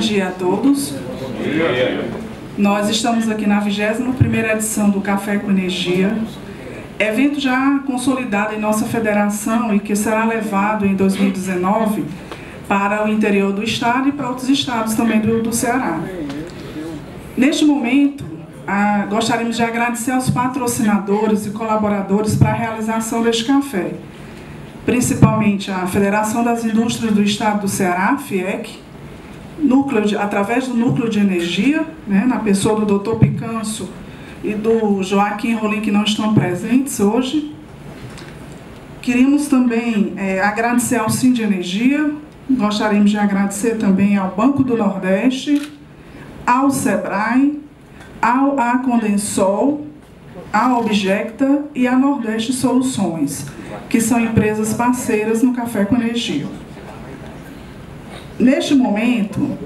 dia a todos. Nós estamos aqui na 21ª edição do Café com Energia, evento já consolidado em nossa federação e que será levado em 2019 para o interior do estado e para outros estados também do Ceará. Neste momento, gostaríamos de agradecer aos patrocinadores e colaboradores para a realização deste café, principalmente a Federação das Indústrias do Estado do Ceará, FIEC, através do Núcleo de Energia, na pessoa do Dr. Picanso e do Joaquim Rolim, que não estão presentes hoje. Queríamos também agradecer ao Sind Energia, gostaríamos de agradecer também ao Banco do Nordeste, ao Sebrae, ao Condensol, a Objecta e a Nordeste Soluções, que são empresas parceiras no Café com Energia. Neste momento,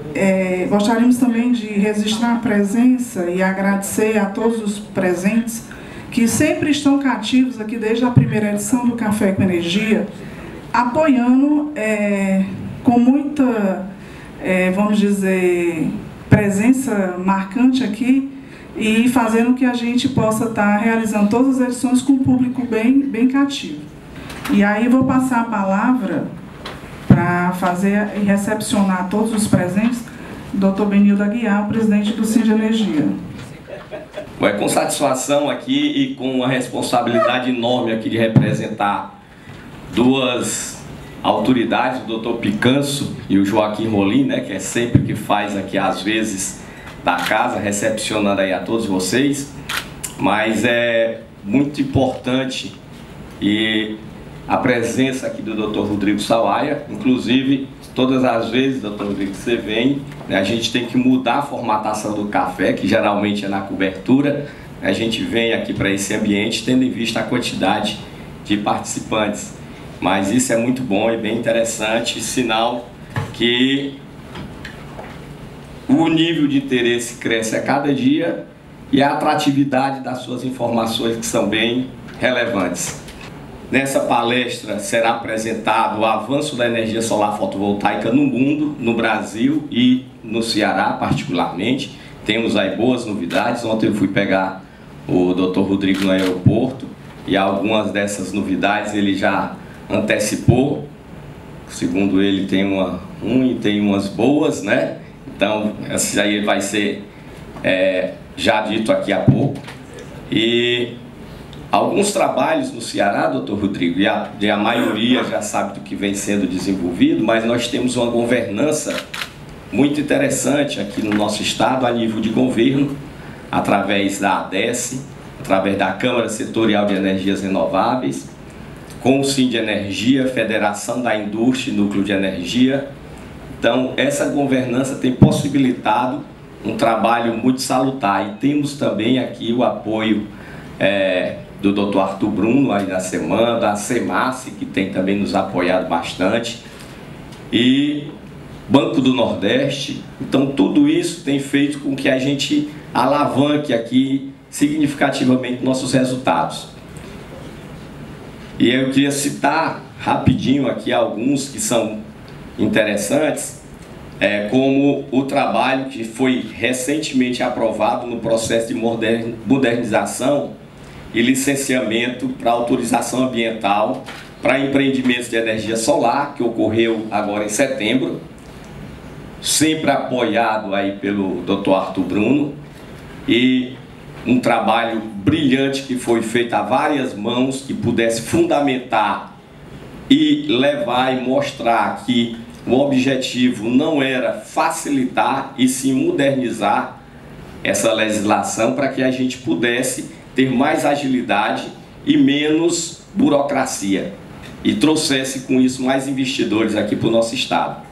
gostaríamos também de registrar a presença e agradecer a todos os presentes que sempre estão cativos aqui desde a primeira edição do Café com Energia, apoiando com muita, vamos dizer, presença marcante aqui e fazendo que a gente possa estar realizando todas as edições com um público bem cativo. E aí vou passar a palavra para fazer e recepcionar todos os presentes, Dr. Benildo Aguiar, o presidente do Sind Energia. É com satisfação aqui e com uma responsabilidade enorme aqui de representar duas autoridades, o Dr. Picanso e o Joaquim Rolim, que é sempre que faz aqui às vezes da casa, recepcionando aí a todos vocês, mas é muito importante e a presença aqui do Dr. Rodrigo Sawaia. Inclusive, todas as vezes, Dr. Rodrigo, que você vem, a gente tem que mudar a formatação do café, que geralmente é na cobertura. A gente vem aqui para esse ambiente, tendo em vista a quantidade de participantes. Mas isso é muito bom e bem interessante, sinal que o nível de interesse cresce a cada dia e a atratividade das suas informações, que são bem relevantes. Nessa palestra será apresentado o avanço da energia solar fotovoltaica no mundo, no Brasil e no Ceará particularmente. Temos aí boas novidades. Ontem eu fui pegar o Dr. Rodrigo no aeroporto e algumas dessas novidades ele já antecipou. Segundo ele, tem tem umas boas, Então, essa aí vai ser já dito aqui a pouco. E alguns trabalhos no Ceará, doutor Rodrigo, e a maioria já sabe do que vem sendo desenvolvido, mas nós temos uma governança muito interessante aqui no nosso estado, a nível de governo, através da ADESE, através da Câmara Setorial de Energias Renováveis, com o Sind Energia, Federação da Indústria e Núcleo de Energia. Então, essa governança tem possibilitado um trabalho muito salutar. E temos também aqui o apoio do Dr. Arthur Bruno, aí da SEMAN, da SEMASSE, que tem também nos apoiado bastante, e Banco do Nordeste. Então, tudo isso tem feito com que a gente alavanque aqui significativamente nossos resultados. E eu queria citar rapidinho aqui alguns que são interessantes, como o trabalho que foi recentemente aprovado no processo de modernização e licenciamento para autorização ambiental para empreendimentos de energia solar, que ocorreu agora em setembro, sempre apoiado aí pelo Dr. Arthur Bruno, e um trabalho brilhante que foi feito a várias mãos, que pudesse fundamentar e levar e mostrar que o objetivo não era facilitar e sim modernizar essa legislação para que a gente pudesse ter mais agilidade e menos burocracia e trouxesse com isso mais investidores aqui para o nosso estado.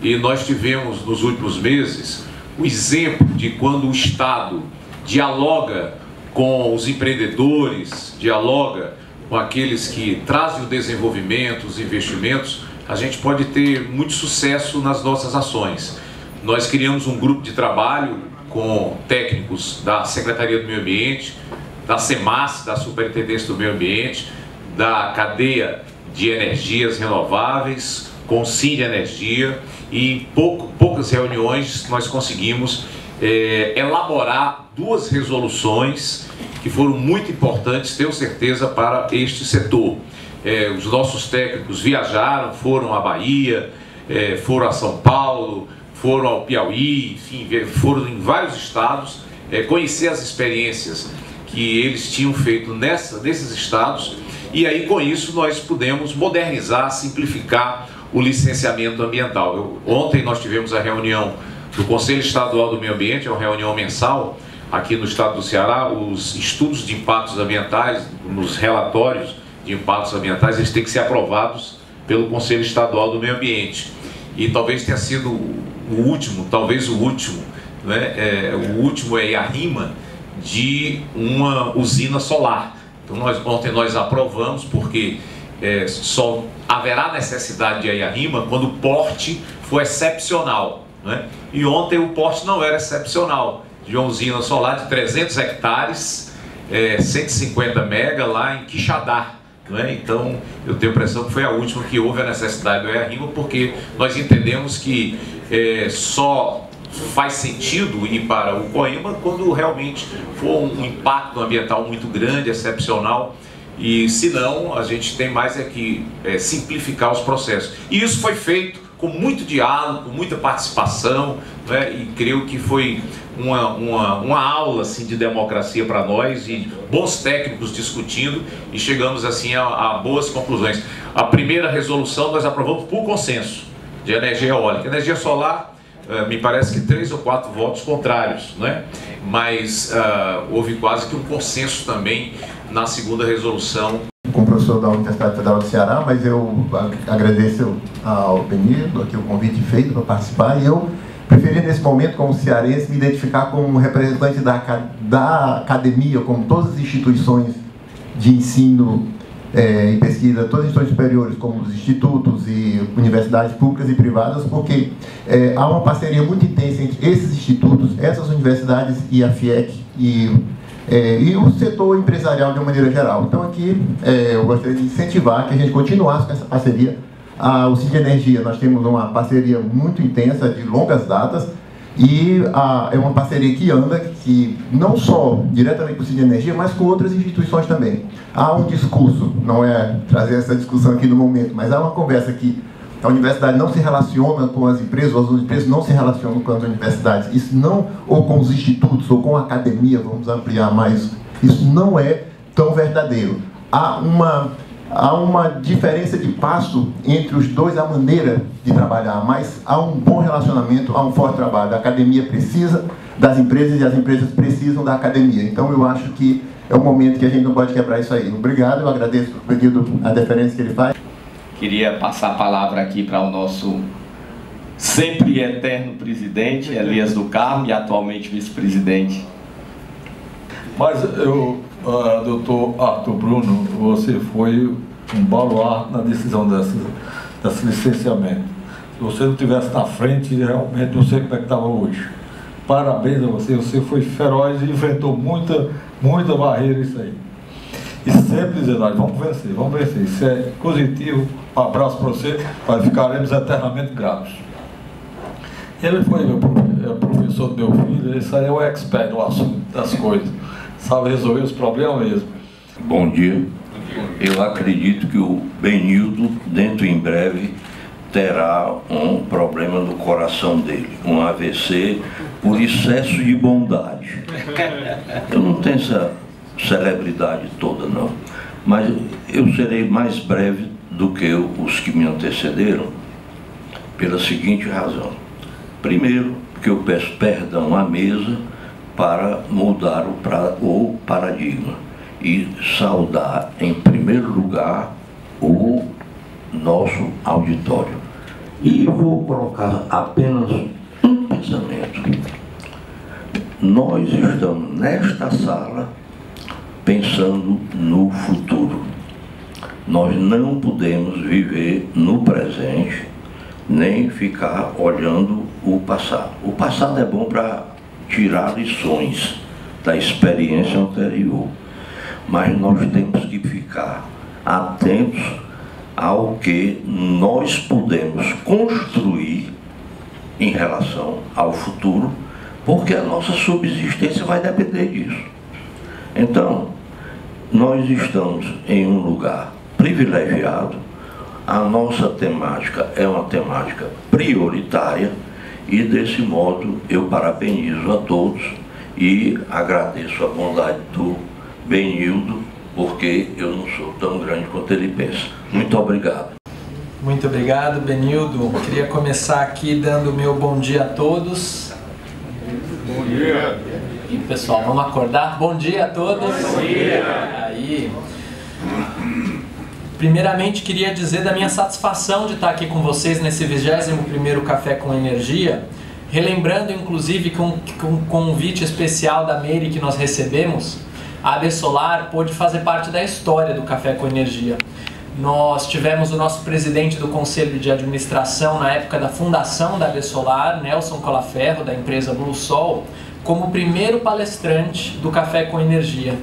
E nós tivemos nos últimos meses o exemplo de quando o Estado dialoga com os empreendedores, dialoga com aqueles que trazem o desenvolvimento, os investimentos, a gente pode ter muito sucesso nas nossas ações. Nós criamos um grupo de trabalho com técnicos da Secretaria do Meio Ambiente, da SEMASSE, da Superintendência do Meio Ambiente, da cadeia de energias renováveis, com o Sim Energia, e em poucas reuniões nós conseguimos elaborar 2 resoluções que foram muito importantes, tenho certeza, para este setor. Os nossos técnicos viajaram, foram à Bahia, foram a São Paulo, foram ao Piauí, enfim, foram em vários estados, conhecer as experiências que eles tinham feito nesses estados, e aí com isso nós pudemos modernizar, simplificar o licenciamento ambiental. Ontem nós tivemos a reunião do Conselho Estadual do Meio Ambiente, é uma reunião mensal aqui no estado do Ceará. Os estudos de impactos ambientais, nos relatórios de impactos ambientais, eles têm que ser aprovados pelo Conselho Estadual do Meio Ambiente. E talvez tenha sido o último, né? O último é a RIMA de uma usina solar. Então ontem nós aprovamos, porque só haverá necessidade de IARIMA quando o porte for excepcional, né? E ontem o porte não era excepcional, de uma usina solar de 300 hectares, 150 mega lá em Quixadá, né? Então eu tenho a impressão que foi a última que houve a necessidade do IARIMA, porque nós entendemos que só faz sentido ir para o COIMA quando realmente for um impacto ambiental muito grande, excepcional, e se não, a gente tem mais que simplificar os processos. E isso foi feito com muito diálogo, com muita participação, né? E creio que foi uma aula assim, de democracia para nós, e bons técnicos discutindo, e chegamos assim a boas conclusões. A primeira resolução nós aprovamos por consenso, de energia eólica. Energia solar, me parece que 3 ou 4 votos contrários, né? Mas houve quase que um consenso também na segunda resolução. Como professor da Universidade Federal do Ceará, mas eu agradeço ao Benito aqui o convite feito para participar, e eu preferi nesse momento, como cearense, me identificar como representante da academia, como todas as instituições de ensino e pesquisa, todas as instituições superiores, como os institutos e universidades públicas e privadas, porque há uma parceria muito intensa entre esses institutos, essas universidades e a FIEC e o setor empresarial de uma maneira geral. Então aqui eu gostaria de incentivar que a gente continuasse com essa parceria. O Sim Energia, nós temos uma parceria muito intensa, de longas datas, e é uma parceria que anda, que não só diretamente com o Sim Energia, mas com outras instituições também. Há um discurso, não é trazer essa discussão aqui no momento, mas há uma conversa que a universidade não se relaciona com as empresas, ou as empresas não se relacionam com as universidades. Isso não, ou com os institutos, ou com a academia, vamos ampliar mais. Isso não é tão verdadeiro. Há uma diferença de passo entre os dois, a maneira de trabalhar, mas há um bom relacionamento, há um forte trabalho. A academia precisa das empresas e as empresas precisam da academia. Então eu acho que é um momento que a gente não pode quebrar isso aí. Obrigado, eu agradeço por pedido a deferência que ele faz. Queria passar a palavra aqui para o nosso sempre eterno presidente, Elias do Carmo, e atualmente vice-presidente. Mas doutor Arthur Bruno, você foi um baluarte na decisão desse licenciamento. Se você não estivesse na frente, realmente não sei como é que estava hoje. Parabéns a você, você foi feroz e enfrentou muita barreira isso aí. E sempre dizendo, vamos vencer, isso é positivo, um abraço para você, nós ficaremos eternamente gratos. Ele foi professor do meu filho, esse aí é o expert no assunto das coisas, sabe resolver os problemas mesmo. Bom dia, eu acredito que o Benildo, dentro em breve, terá um problema no coração dele, um AVC por excesso de bondade. Eu não tenho essa celebridade toda não, mas eu serei mais breve do que os que me antecederam, pela seguinte razão. Primeiro, que eu peço perdão à mesa para mudar o paradigma e saudar em primeiro lugar o nosso auditório. E vou colocar apenas um pensamento. Nós estamos nesta sala pensando no futuro. Nós não podemos viver no presente, nem ficar olhando o passado. O passado é bom para tirar lições da experiência anterior, mas nós temos que ficar atentos ao que nós podemos construir em relação ao futuro, porque a nossa subsistência vai depender disso. Então, nós estamos em um lugar privilegiado, a nossa temática é uma temática prioritária e, desse modo, eu parabenizo a todos e agradeço a bondade do Benildo, porque eu não sou tão grande quanto ele pensa. Muito obrigado. Muito obrigado, Benildo. Queria começar aqui dando o meu bom dia a todos. Bom dia. E pessoal, vamos acordar? Bom dia a todos. Bom dia. Aí. Primeiramente, queria dizer da minha satisfação de estar aqui com vocês nesse 21º Café com Energia, relembrando inclusive que um convite especial da Meire que nós recebemos, a Absolar pôde fazer parte da história do Café com Energia. Nós tivemos o nosso presidente do Conselho de Administração na época da fundação da Absolar, Nelson Colaferro, da empresa Blue Sol, como o primeiro palestrante do Café com Energia.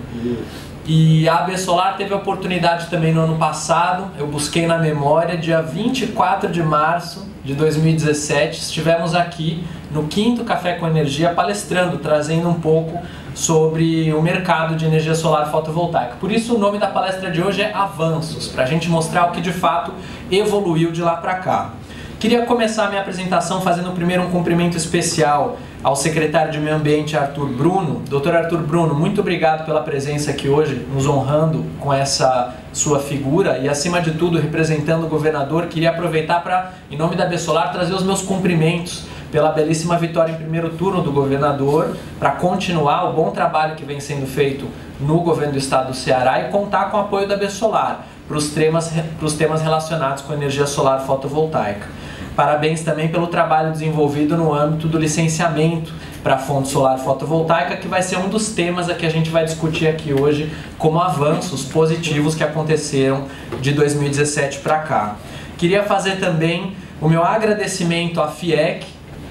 E a Absolar teve a oportunidade também no ano passado, eu busquei na memória, dia 24 de março de 2017, estivemos aqui no 5º Café com Energia palestrando, trazendo um pouco sobre o mercado de energia solar fotovoltaica. Por isso o nome da palestra de hoje é Avanços, para a gente mostrar o que de fato evoluiu de lá para cá. Queria começar a minha apresentação fazendo primeiro um cumprimento especial ao secretário de Meio Ambiente, Arthur Bruno. Dr. Arthur Bruno, muito obrigado pela presença aqui hoje, nos honrando com essa sua figura e, acima de tudo, representando o governador. Queria aproveitar para, em nome da Absolar, trazer os meus cumprimentos pela belíssima vitória em primeiro turno do governador, para continuar o bom trabalho que vem sendo feito no governo do estado do Ceará e contar com o apoio da Absolar para os temas relacionados com energia solar fotovoltaica. Parabéns também pelo trabalho desenvolvido no âmbito do licenciamento para a fonte solar fotovoltaica, que vai ser um dos temas a que a gente vai discutir aqui hoje como avanços positivos que aconteceram de 2017 para cá. Queria fazer também o meu agradecimento à FIEC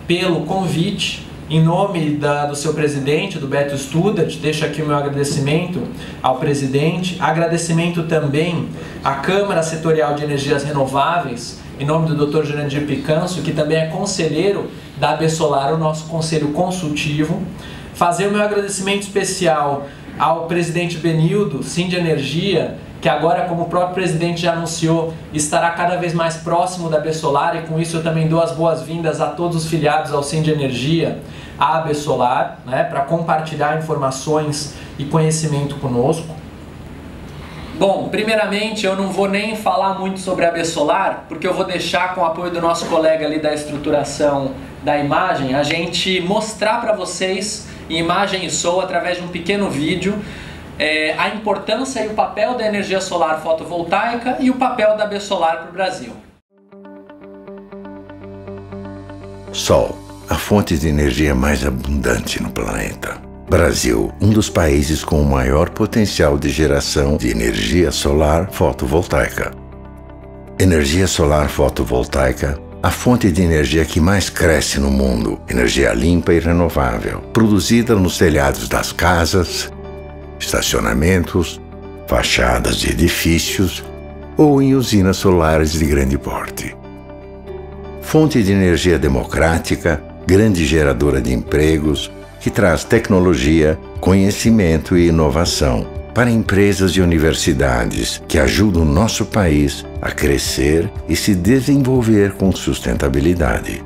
pelo convite, em nome do seu presidente, do Beto Studart. Deixo aqui o meu agradecimento ao presidente, agradecimento também à Câmara Setorial de Energias Renováveis, em nome do Dr. Jurandir Picanço, que também é conselheiro da Absolar, o nosso conselho consultivo. Fazer o meu agradecimento especial ao presidente Benildo, Sindenergia, que agora, como o próprio presidente já anunciou, estará cada vez mais próximo da Absolar, e com isso eu também dou as boas-vindas a todos os filiados ao Sindenergia, à Absolar, né, para compartilhar informações e conhecimento conosco. Bom, primeiramente eu não vou nem falar muito sobre a Absolar, porque eu vou deixar, com o apoio do nosso colega ali da estruturação da imagem, a gente mostrar para vocês, em imagem e som, através de um pequeno vídeo, a importância e o papel da energia solar fotovoltaica e o papel da Absolar para o Brasil. Sol, a fonte de energia mais abundante no planeta. Brasil, um dos países com o maior potencial de geração de energia solar fotovoltaica. Energia solar fotovoltaica, a fonte de energia que mais cresce no mundo. Energia limpa e renovável, produzida nos telhados das casas, estacionamentos, fachadas de edifícios ou em usinas solares de grande porte. Fonte de energia democrática, grande geradora de empregos, que traz tecnologia, conhecimento e inovação para empresas e universidades que ajudam o nosso país a crescer e se desenvolver com sustentabilidade.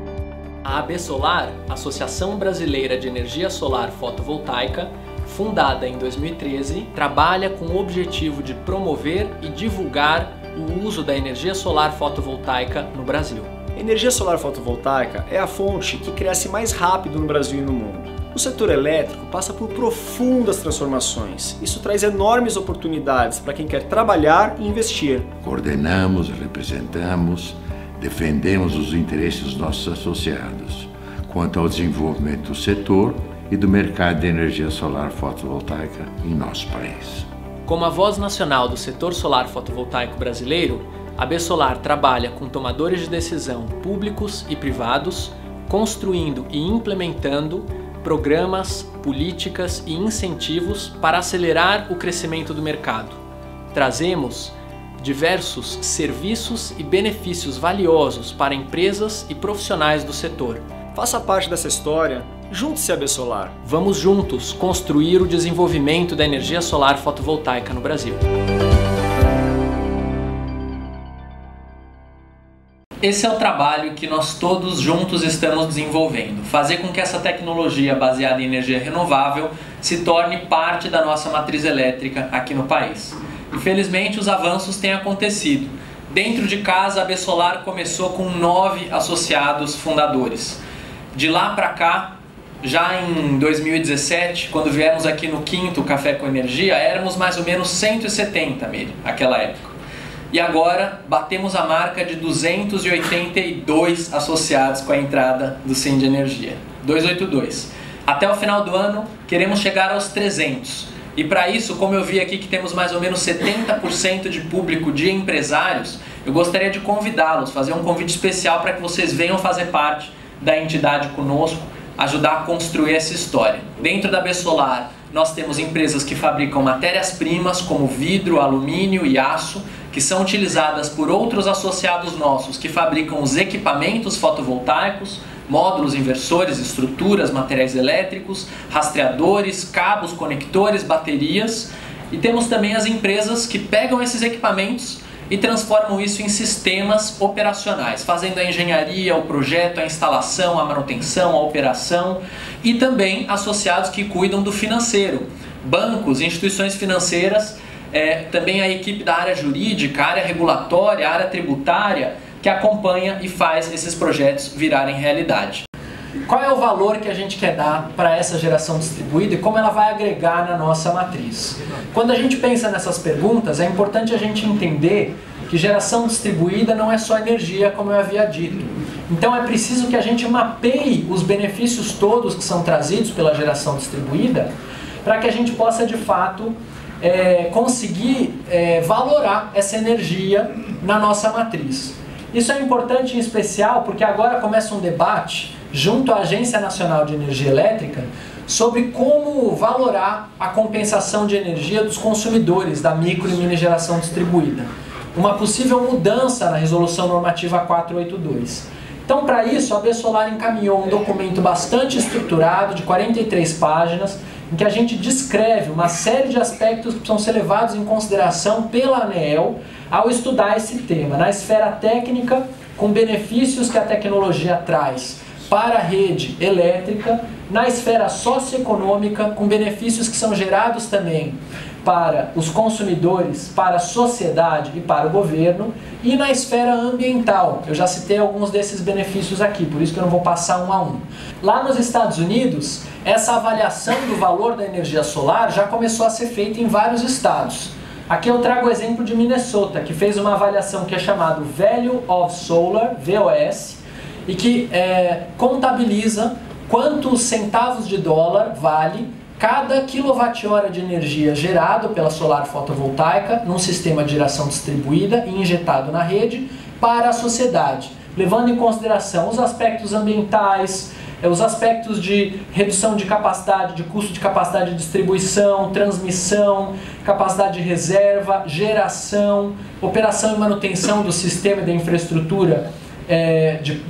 A Absolar, Associação Brasileira de Energia Solar Fotovoltaica, fundada em 2013, trabalha com o objetivo de promover e divulgar o uso da energia solar fotovoltaica no Brasil. Energia solar fotovoltaica é a fonte que cresce mais rápido no Brasil e no mundo. O setor elétrico passa por profundas transformações. Isso traz enormes oportunidades para quem quer trabalhar e investir. Coordenamos, representamos, defendemos os interesses dos nossos associados quanto ao desenvolvimento do setor e do mercado de energia solar fotovoltaica em nosso país. Como a voz nacional do setor solar fotovoltaico brasileiro, a Absolar trabalha com tomadores de decisão públicos e privados, construindo e implementando programas, políticas e incentivos para acelerar o crescimento do mercado. Trazemos diversos serviços e benefícios valiosos para empresas e profissionais do setor. Faça parte dessa história, junte-se à AB Solar. Vamos juntos construir o desenvolvimento da energia solar fotovoltaica no Brasil. Esse é o trabalho que nós todos juntos estamos desenvolvendo, fazer com que essa tecnologia baseada em energia renovável se torne parte da nossa matriz elétrica aqui no país. Infelizmente, os avanços têm acontecido. Dentro de casa, a AB Solar começou com 9 associados fundadores. De lá para cá, já em 2017, quando viemos aqui no 5º Café com Energia, éramos mais ou menos 170, naquela época. E agora batemos a marca de 282 associados com a entrada do Sim de Energia. 282. Até o final do ano, queremos chegar aos 300. E para isso, como eu vi aqui que temos mais ou menos 70% de público de empresários, eu gostaria de convidá-los, fazer um convite especial para que vocês venham fazer parte da entidade conosco, ajudar a construir essa história. Dentro da AB Solar, nós temos empresas que fabricam matérias-primas como vidro, alumínio e aço, que são utilizadas por outros associados nossos que fabricam os equipamentos fotovoltaicos, módulos inversores, estruturas, materiais elétricos, rastreadores, cabos, conectores, baterias. E temos também as empresas que pegam esses equipamentos e transformam isso em sistemas operacionais, fazendo a engenharia, o projeto, a instalação, a manutenção, a operação, e também associados que cuidam do financeiro, bancos, instituições financeiras, também a equipe da área jurídica, área regulatória, área tributária, que acompanha e faz esses projetos virarem realidade. Qual é o valor que a gente quer dar para essa geração distribuída e como ela vai agregar na nossa matriz? Quando a gente pensa nessas perguntas, é importante a gente entender que geração distribuída não é só energia, como eu havia dito. Então é preciso que a gente mapeie os benefícios todos que são trazidos pela geração distribuída para que a gente possa, de fato, conseguir valorar essa energia na nossa matriz. Isso é importante em especial porque agora começa um debate junto à Agência Nacional de Energia Elétrica sobre como valorar a compensação de energia dos consumidores da micro e mini geração distribuída. Uma possível mudança na Resolução Normativa 482. Então, para isso, a AB Solar encaminhou um documento bastante estruturado, de 43 páginas, em que a gente descreve uma série de aspectos que precisam ser levados em consideração pela ANEEL ao estudar esse tema, na esfera técnica, com benefícios que a tecnologia traz para a rede elétrica, na esfera socioeconômica, com benefícios que são gerados também para os consumidores, para a sociedade e para o governo, e na esfera ambiental. Eu já citei alguns desses benefícios aqui, por isso que eu não vou passar um a um. Lá nos Estados Unidos, essa avaliação do valor da energia solar já começou a ser feita em vários estados. Aqui eu trago o exemplo de Minnesota, que fez uma avaliação que é chamada Value of Solar, VOS, e que contabiliza quantos centavos de dólar vale cada quilowatt-hora de energia gerado pela solar fotovoltaica num sistema de geração distribuída e injetado na rede para a sociedade, levando em consideração os aspectos ambientais, os aspectos de redução de capacidade, de custo de capacidade de distribuição, transmissão, capacidade de reserva, geração, operação e manutenção do sistema e da infraestrutura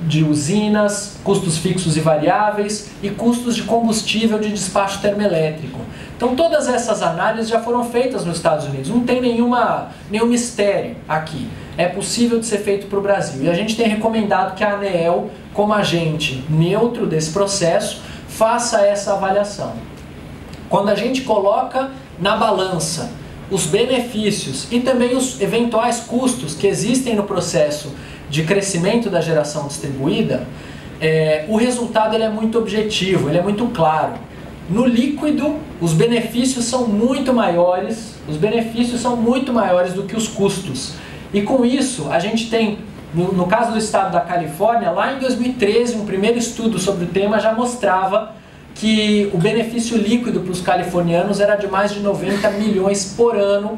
de usinas, custos fixos e variáveis e custos de combustível de despacho termoelétrico. Então todas essas análises já foram feitas nos Estados Unidos, não tem nenhum mistério aqui. É possível de ser feito para o Brasil. E a gente tem recomendado que a ANEEL, como agente neutro desse processo, faça essa avaliação. Quando a gente coloca na balança os benefícios e também os eventuais custos que existem no processo de crescimento da geração distribuída, o resultado ele é muito objetivo, ele é muito claro. No líquido, os benefícios são muito maiores, do que os custos. E com isso, a gente tem, no caso do estado da Califórnia, lá em 2013, um primeiro estudo sobre o tema já mostrava que o benefício líquido para os californianos era de mais de 90 milhões por ano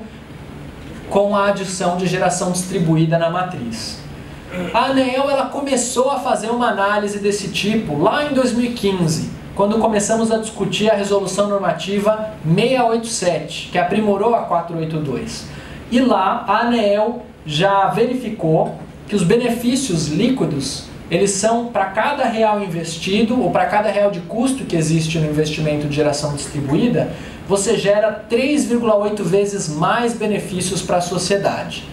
com a adição de geração distribuída na matriz. A ANEEL ela começou a fazer uma análise desse tipo lá em 2015, quando começamos a discutir a Resolução Normativa 687, que aprimorou a 482. E lá a ANEEL já verificou que os benefícios líquidos, eles são para cada real investido, ou para cada real de custo que existe no investimento de geração distribuída, você gera 3,8 vezes mais benefícios para a sociedade.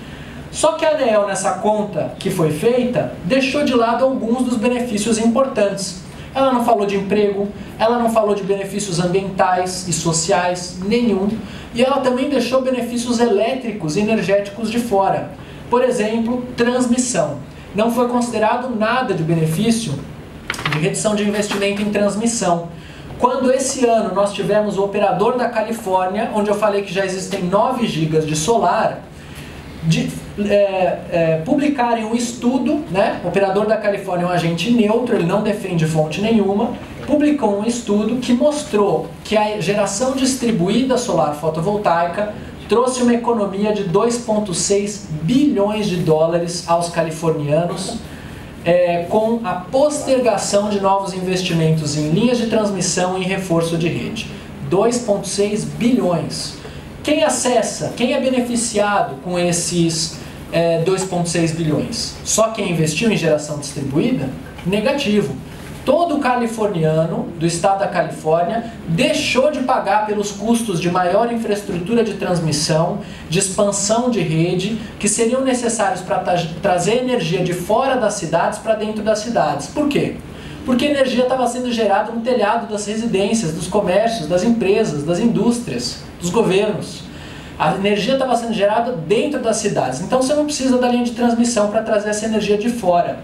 Só que a ANEEL, nessa conta que foi feita, deixou de lado alguns dos benefícios importantes. Ela não falou de emprego, ela não falou de benefícios ambientais e sociais, nenhum. E ela também deixou benefícios elétricos e energéticos de fora. Por exemplo, transmissão. Não foi considerado nada de benefício de redução de investimento em transmissão. Quando esse ano nós tivemos o operador da Califórnia, onde eu falei que já existem 9 gigas de solar, publicarem um estudo, né? O operador da Califórnia é um agente neutro, ele não defende fonte nenhuma, publicou um estudo que mostrou que a geração distribuída solar fotovoltaica trouxe uma economia de 2,6 bilhões de dólares aos californianos, com a postergação de novos investimentos em linhas de transmissão e reforço de rede. 2,6 bilhões. Quem acessa, quem é beneficiado com esses 2,6 bilhões? Só quem investiu em geração distribuída? Negativo. Todo californiano do estado da Califórnia deixou de pagar pelos custos de maior infraestrutura de transmissão, de expansão de rede, que seriam necessários para trazer energia de fora das cidades para dentro das cidades. Por quê? Porque a energia estava sendo gerada no telhado das residências, dos comércios, das empresas, das indústrias, dos governos. A energia estava sendo gerada dentro das cidades. Então você não precisa da linha de transmissão para trazer essa energia de fora.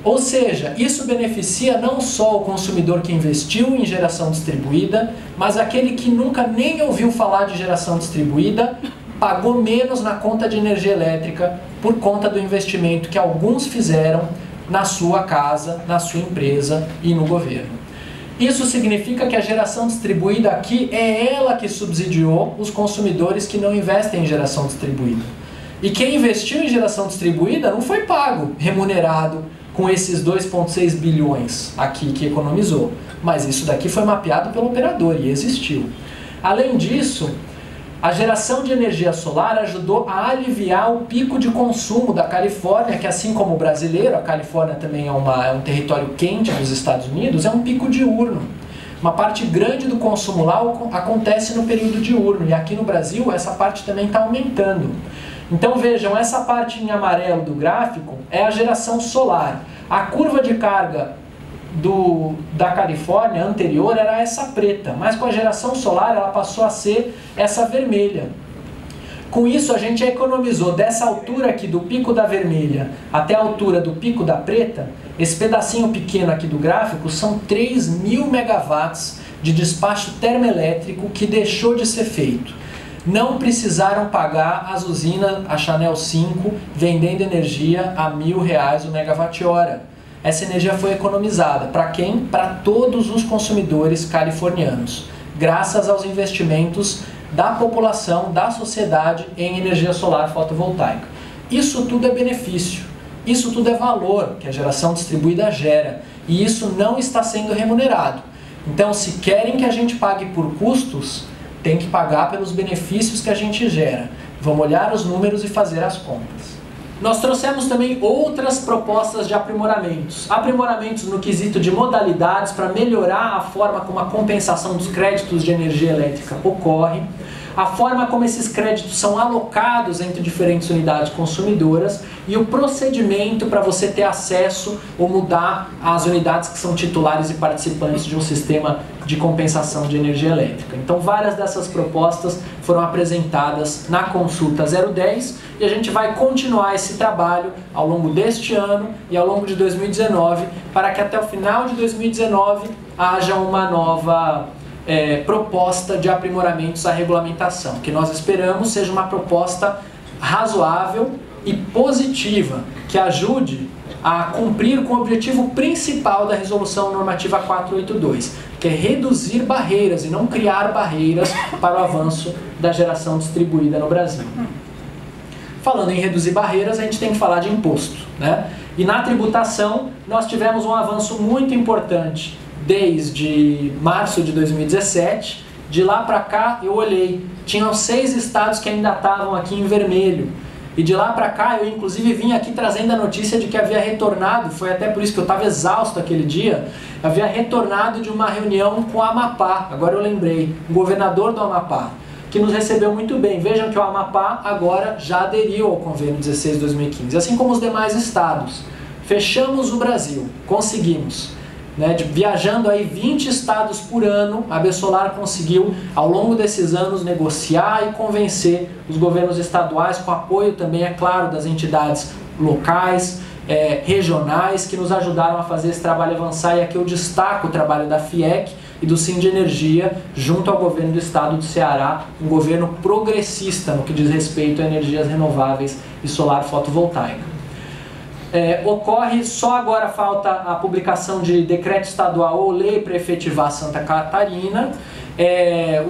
Ou seja, isso beneficia não só o consumidor que investiu em geração distribuída, mas aquele que nunca nem ouviu falar de geração distribuída, pagou menos na conta de energia elétrica por conta do investimento que alguns fizeram na sua casa, na sua empresa e no governo. Isso significa que a geração distribuída aqui é ela que subsidiou os consumidores que não investem em geração distribuída. E quem investiu em geração distribuída não foi pago, remunerado, com esses 2,6 bilhões aqui que economizou. Mas isso daqui foi mapeado pelo operador e existiu. Além disso, a geração de energia solar ajudou a aliviar o pico de consumo da Califórnia, que assim como o brasileiro, a Califórnia também é um território quente dos Estados Unidos, é um pico diurno. Uma parte grande do consumo lá acontece no período diurno, e aqui no Brasil essa parte também está aumentando. Então vejam, essa parte em amarelo do gráfico é a geração solar. A curva de carga da Califórnia anterior era essa preta, mas com a geração solar ela passou a ser essa vermelha. Com isso a gente economizou dessa altura aqui do pico da vermelha até a altura do pico da preta, esse pedacinho pequeno aqui do gráfico são 3.000 megawatts de despacho termoelétrico que deixou de ser feito. Não precisaram pagar as usinas, a Chanel 5, vendendo energia a R$1.000 o megawatt-hora. Essa energia foi economizada. Para quem? Para todos os consumidores californianos, graças aos investimentos da população, da sociedade em energia solar fotovoltaica. Isso tudo é benefício, isso tudo é valor que a geração distribuída gera, e isso não está sendo remunerado. Então, se querem que a gente pague por custos, tem que pagar pelos benefícios que a gente gera. Vamos olhar os números e fazer as contas. Nós trouxemos também outras propostas de aprimoramentos. Aprimoramentos no quesito de modalidades para melhorar a forma como a compensação dos créditos de energia elétrica ocorre, a forma como esses créditos são alocados entre diferentes unidades consumidoras e o procedimento para você ter acesso ou mudar as unidades que são titulares e participantes de um sistema de compensação de energia elétrica. Então, várias dessas propostas foram apresentadas na consulta 010 e a gente vai continuar esse trabalho ao longo deste ano e ao longo de 2019 para que até o final de 2019 haja uma nova proposta de aprimoramentos à regulamentação, que nós esperamos seja uma proposta razoável e positiva, que ajude a cumprir com o objetivo principal da Resolução Normativa 482, que é reduzir barreiras e não criar barreiras para o avanço da geração distribuída no Brasil. Falando em reduzir barreiras, a gente tem que falar de imposto, né? E na tributação, nós tivemos um avanço muito importante desde março de 2017, De lá para cá eu olhei, tinham 6 estados que ainda estavam aqui em vermelho. E de lá para cá eu inclusive vim aqui trazendo a notícia de que havia retornado, foi até por isso que eu estava exausto aquele dia, havia retornado de uma reunião com o Amapá, agora eu lembrei, o governador do Amapá, que nos recebeu muito bem. Vejam que o Amapá agora já aderiu ao Convênio 16/2015, assim como os demais estados. Fechamos o Brasil, conseguimos. Viajando aí 20 estados por ano, a Besolar conseguiu, ao longo desses anos, negociar e convencer os governos estaduais, com apoio também, é claro, das entidades locais, regionais, que nos ajudaram a fazer esse trabalho avançar. E aqui eu destaco o trabalho da FIEC e do Sindenergia, junto ao governo do estado do Ceará, um governo progressista no que diz respeito a energias renováveis e solar fotovoltaica. Ocorre, só agora falta a publicação de decreto estadual ou lei para efetivar Santa Catarina.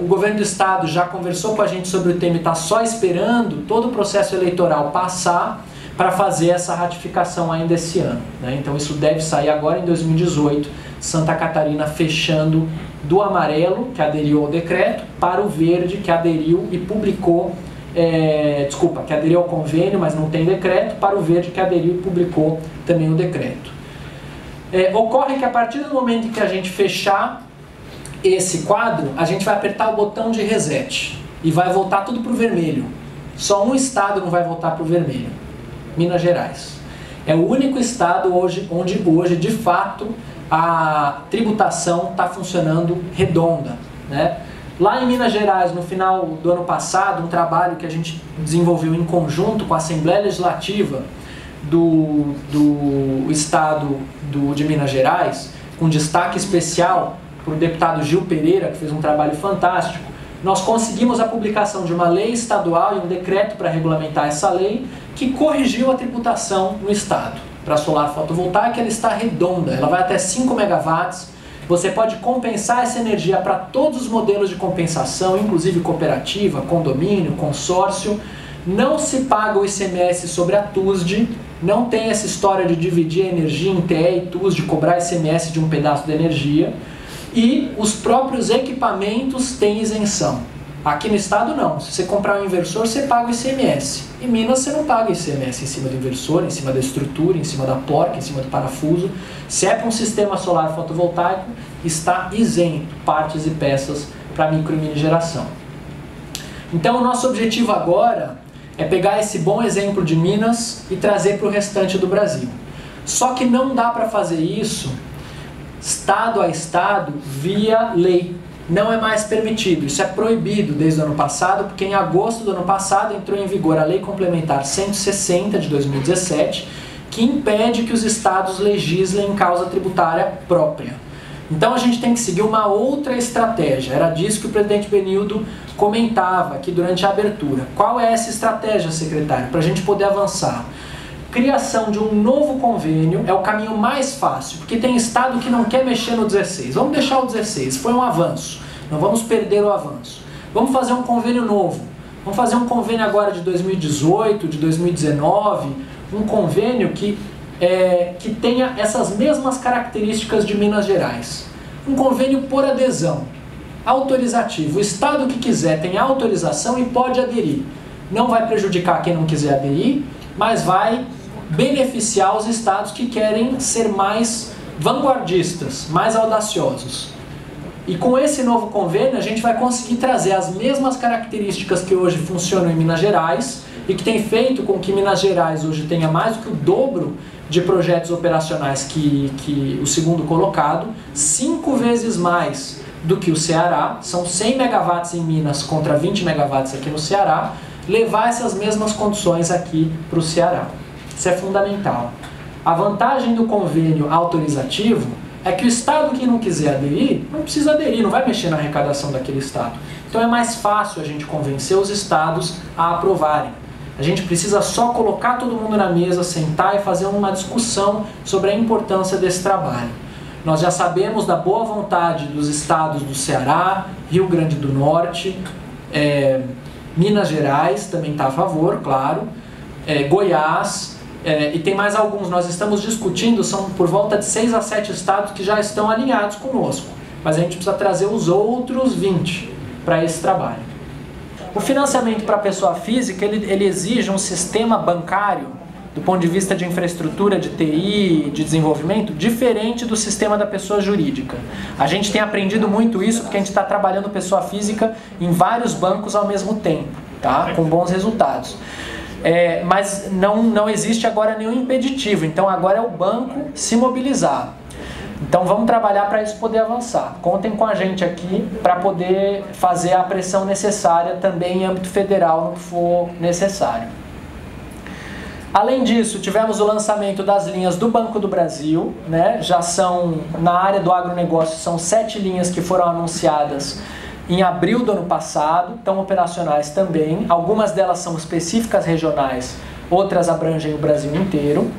O governo do estado já conversou com a gente sobre o tema e está só esperando todo o processo eleitoral passar para fazer essa ratificação ainda esse ano. Então isso deve sair agora em 2018, Santa Catarina fechando do amarelo, que aderiu ao decreto, para o verde, que aderiu e publicou, que aderiu ao convênio, mas não tem decreto, para o verde, que aderiu e publicou também o decreto. Ocorre que a partir do momento em que a gente fechar esse quadro, a gente vai apertar o botão de reset e vai voltar tudo para o vermelho. Só um estado não vai voltar para o vermelho: Minas Gerais. É o único estado onde hoje, de fato, a tributação está funcionando redonda, Lá em Minas Gerais, no final do ano passado, um trabalho que a gente desenvolveu em conjunto com a Assembleia Legislativa do estado de Minas Gerais, com destaque especial para o deputado Gil Pereira, que fez um trabalho fantástico, nós conseguimos a publicação de uma lei estadual e um decreto para regulamentar essa lei, que corrigiu a tributação no estado. Para solar fotovoltaica, ela está redonda, ela vai até 5 megawatts. Você pode compensar essa energia para todos os modelos de compensação, inclusive cooperativa, condomínio, consórcio. Não se paga o ICMS sobre a TUSD, não tem essa história de dividir a energia em TE e TUSD, cobrar ICMS de um pedaço da energia. E os próprios equipamentos têm isenção. Aqui no estado não, se você comprar um inversor, você paga o ICMS. Em Minas você não paga ICMS em cima do inversor, em cima da estrutura, em cima da porca, em cima do parafuso. Se é para um sistema solar fotovoltaico, está isento partes e peças para micro e mini geração. Então o nosso objetivo agora é pegar esse bom exemplo de Minas e trazer para o restante do Brasil. Só que não dá para fazer isso estado a estado via lei. Não é mais permitido, isso é proibido desde o ano passado, porque em agosto do ano passado entrou em vigor a Lei Complementar 160 de 2017, que impede que os estados legislem em causa tributária própria. Então a gente tem que seguir uma outra estratégia, era disso que o presidente Benildo comentava aqui durante a abertura. Qual é essa estratégia, secretário, para a gente poder avançar? Criação de um novo convênio é o caminho mais fácil, porque tem estado que não quer mexer no 16. Vamos deixar o 16, foi um avanço, não vamos perder o avanço. Vamos fazer um convênio novo, vamos fazer um convênio agora de 2018, de 2019, um convênio que tenha essas mesmas características de Minas Gerais. Um convênio por adesão, autorizativo. O estado que quiser tem autorização e pode aderir. Não vai prejudicar quem não quiser aderir, mas vai beneficiar os estados que querem ser mais vanguardistas, mais audaciosos. E com esse novo convênio a gente vai conseguir trazer as mesmas características que hoje funcionam em Minas Gerais e que tem feito com que Minas Gerais hoje tenha mais do que o dobro de projetos operacionais que o segundo colocado, 5 vezes mais do que o Ceará, são 100 megawatts em Minas contra 20 megawatts aqui no Ceará, levar essas mesmas condições aqui para o Ceará. Isso é fundamental. A vantagem do convênio autorizativo é que o estado que não quiser aderir, não precisa aderir, não vai mexer na arrecadação daquele estado. Então é mais fácil a gente convencer os estados a aprovarem. A gente precisa só colocar todo mundo na mesa, sentar e fazer uma discussão sobre a importância desse trabalho. Nós já sabemos da boa vontade dos estados do Ceará, Rio Grande do Norte, Minas Gerais também está a favor, claro, Goiás, e tem mais alguns. Nós estamos discutindo, são por volta de 6 a 7 estados que já estão alinhados conosco, mas a gente precisa trazer os outros 20. para esse trabalho. O financiamento para a pessoa física, ele exige um sistema bancário, do ponto de vista de infraestrutura, de TI, de desenvolvimento, diferente do sistema da pessoa jurídica. A gente tem aprendido muito isso porque a gente está trabalhando pessoa física em vários bancos ao mesmo tempo, tá? Com bons resultados. Mas não existe agora nenhum impeditivo, então agora é o banco se mobilizar. Então vamos trabalhar para isso poder avançar. Contem com a gente aqui para poder fazer a pressão necessária também em âmbito federal, no que for necessário. Além disso, tivemos o lançamento das linhas do Banco do Brasil, né? Já são, na área do agronegócio, são 7 linhas que foram anunciadas em abril do ano passado, estão operacionais também. Algumas delas são específicas regionais, outras abrangem o Brasil inteiro.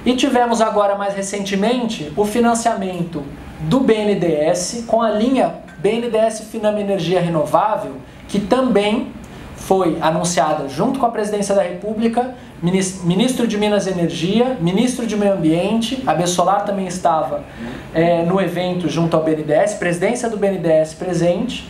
E tivemos agora, mais recentemente, o financiamento do BNDES com a linha BNDES Finame Energia Renovável, que também foi anunciada junto com a Presidência da República, Ministro de Minas e Energia, Ministro de Meio Ambiente, a Besolar também estava no evento junto ao BNDES, Presidência do BNDES presente,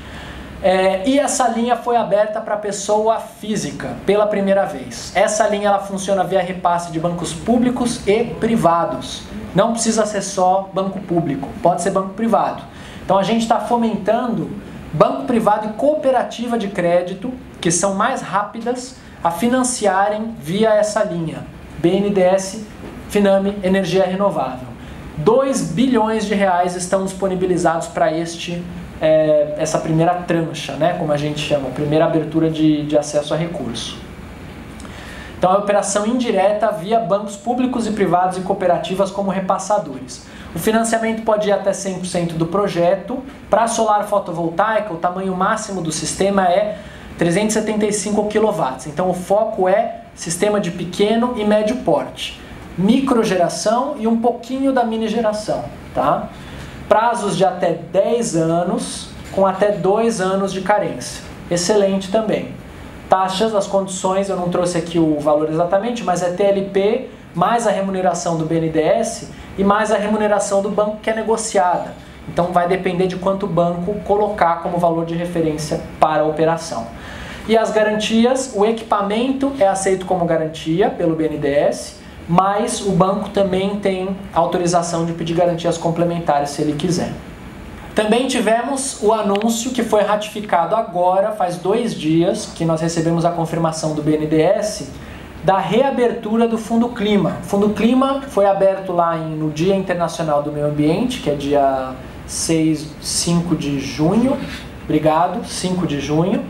e essa linha foi aberta para pessoa física pela primeira vez. Essa linha ela funciona via repasse de bancos públicos e privados. Não precisa ser só banco público, pode ser banco privado. Então a gente está fomentando banco privado e cooperativa de crédito, que são mais rápidas a financiarem via essa linha, BNDES Finame Energia Renovável. 2 bilhões de reais estão disponibilizados para essa primeira trancha, né, como a gente chama, primeira abertura de acesso a recurso. Então é operação indireta via bancos públicos e privados e cooperativas como repassadores. O financiamento pode ir até 100% do projeto. Para solar fotovoltaica, o tamanho máximo do sistema é 375 kW. Então o foco é sistema de pequeno e médio porte, microgeração e um pouquinho da mini geração, tá? Prazos de até 10 anos, com até 2 anos de carência. Excelente também. Taxas, as condições, eu não trouxe aqui o valor exatamente, mas é TLP, mais a remuneração do BNDES e mais a remuneração do banco que é negociada. Então vai depender de quanto o banco colocar como valor de referência para a operação. E as garantias, o equipamento é aceito como garantia pelo BNDES, mas o banco também tem autorização de pedir garantias complementares se ele quiser. Também tivemos o anúncio que foi ratificado agora, faz 2 dias, que nós recebemos a confirmação do BNDES, da reabertura do Fundo Clima. O Fundo Clima foi aberto lá no Dia Internacional do Meio Ambiente, que é dia 5 de junho, obrigado, 5 de junho,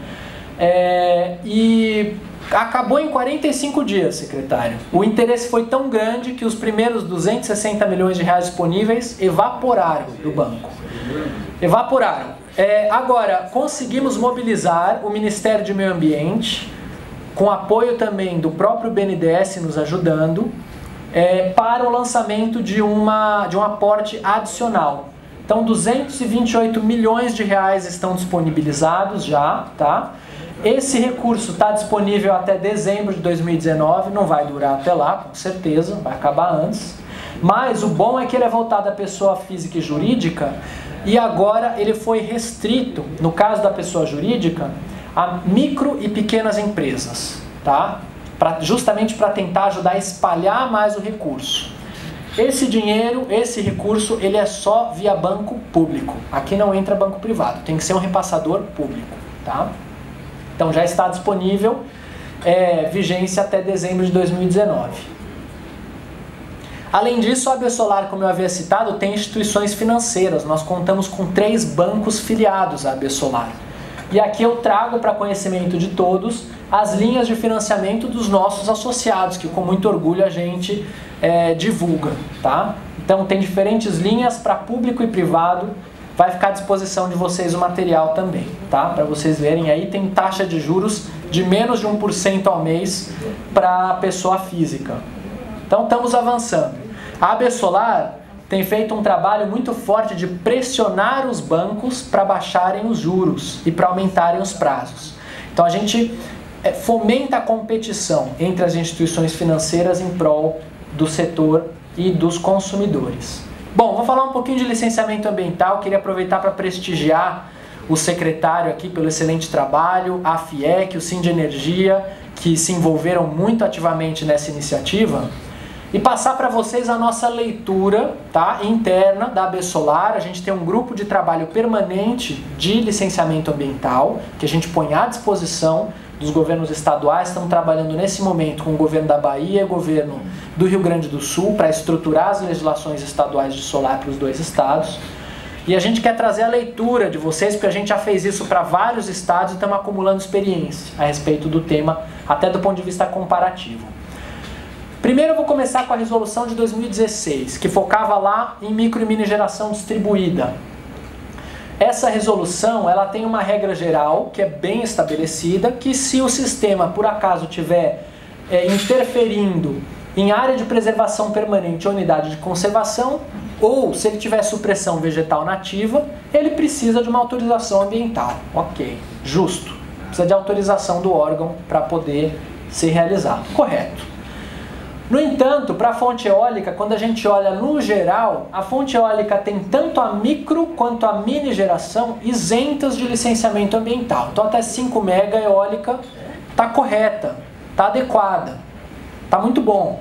e acabou em 45 dias, secretário. O interesse foi tão grande que os primeiros 260 milhões de reais disponíveis evaporaram do banco. Evaporaram. Agora, conseguimos mobilizar o Ministério de Meio Ambiente, com apoio também do próprio BNDES nos ajudando, para o lançamento de um aporte adicional. Então, 228 milhões de reais estão disponibilizados já, tá? Esse recurso está disponível até dezembro de 2019, não vai durar até lá, com certeza, vai acabar antes. Mas o bom é que ele é voltado à pessoa física e jurídica, e agora ele foi restrito, no caso da pessoa jurídica, a micro e pequenas empresas, tá? Justamente para tentar ajudar a espalhar mais o recurso. Esse dinheiro, esse recurso, ele é só via banco público. Aqui não entra banco privado, tem que ser um repassador público, tá? Então já está disponível, vigência até dezembro de 2019. Além disso, a Besolar, como eu havia citado, tem instituições financeiras. Nós contamos com 3 bancos filiados à Besolar. E aqui eu trago para conhecimento de todos as linhas de financiamento dos nossos associados, que com muito orgulho a gente divulga, tá? Então tem diferentes linhas para público e privado. Vai ficar à disposição de vocês o material também, tá? Para vocês verem aí, tem taxa de juros de menos de 1% ao mês para a pessoa física. Então estamos avançando. A Besolar tem feito um trabalho muito forte de pressionar os bancos para baixarem os juros e para aumentarem os prazos. Então a gente fomenta a competição entre as instituições financeiras em prol do setor e dos consumidores. Bom, vou falar um pouquinho de licenciamento ambiental, queria aproveitar para prestigiar o secretário aqui pelo excelente trabalho, a FIEC, o Sindenergia, que se envolveram muito ativamente nessa iniciativa, e passar para vocês a nossa leitura, tá, interna da AB Solar. A gente tem um grupo de trabalho permanente de licenciamento ambiental, que a gente põe à disposição dos governos estaduais. Estamos trabalhando nesse momento com o governo da Bahia e o governo do Rio Grande do Sul para estruturar as legislações estaduais de solar para os 2 estados. E a gente quer trazer a leitura de vocês, porque a gente já fez isso para vários estados e estamos acumulando experiência a respeito do tema, até do ponto de vista comparativo. Primeiro eu vou começar com a resolução de 2016, que focava lá em micro e mini geração distribuída. Essa resolução, ela tem uma regra geral, que é bem estabelecida, que se o sistema, por acaso, estiver interferindo em área de preservação permanente ou unidade de conservação, ou se ele tiver supressão vegetal nativa, ele precisa de uma autorização ambiental. Ok, justo. Precisa de autorização do órgão para poder ser realizado. Correto. No entanto, para a fonte eólica, quando a gente olha no geral, a fonte eólica tem tanto a micro quanto a mini geração isentas de licenciamento ambiental. Então até 5 mega eólica está correta, está adequada, está muito bom.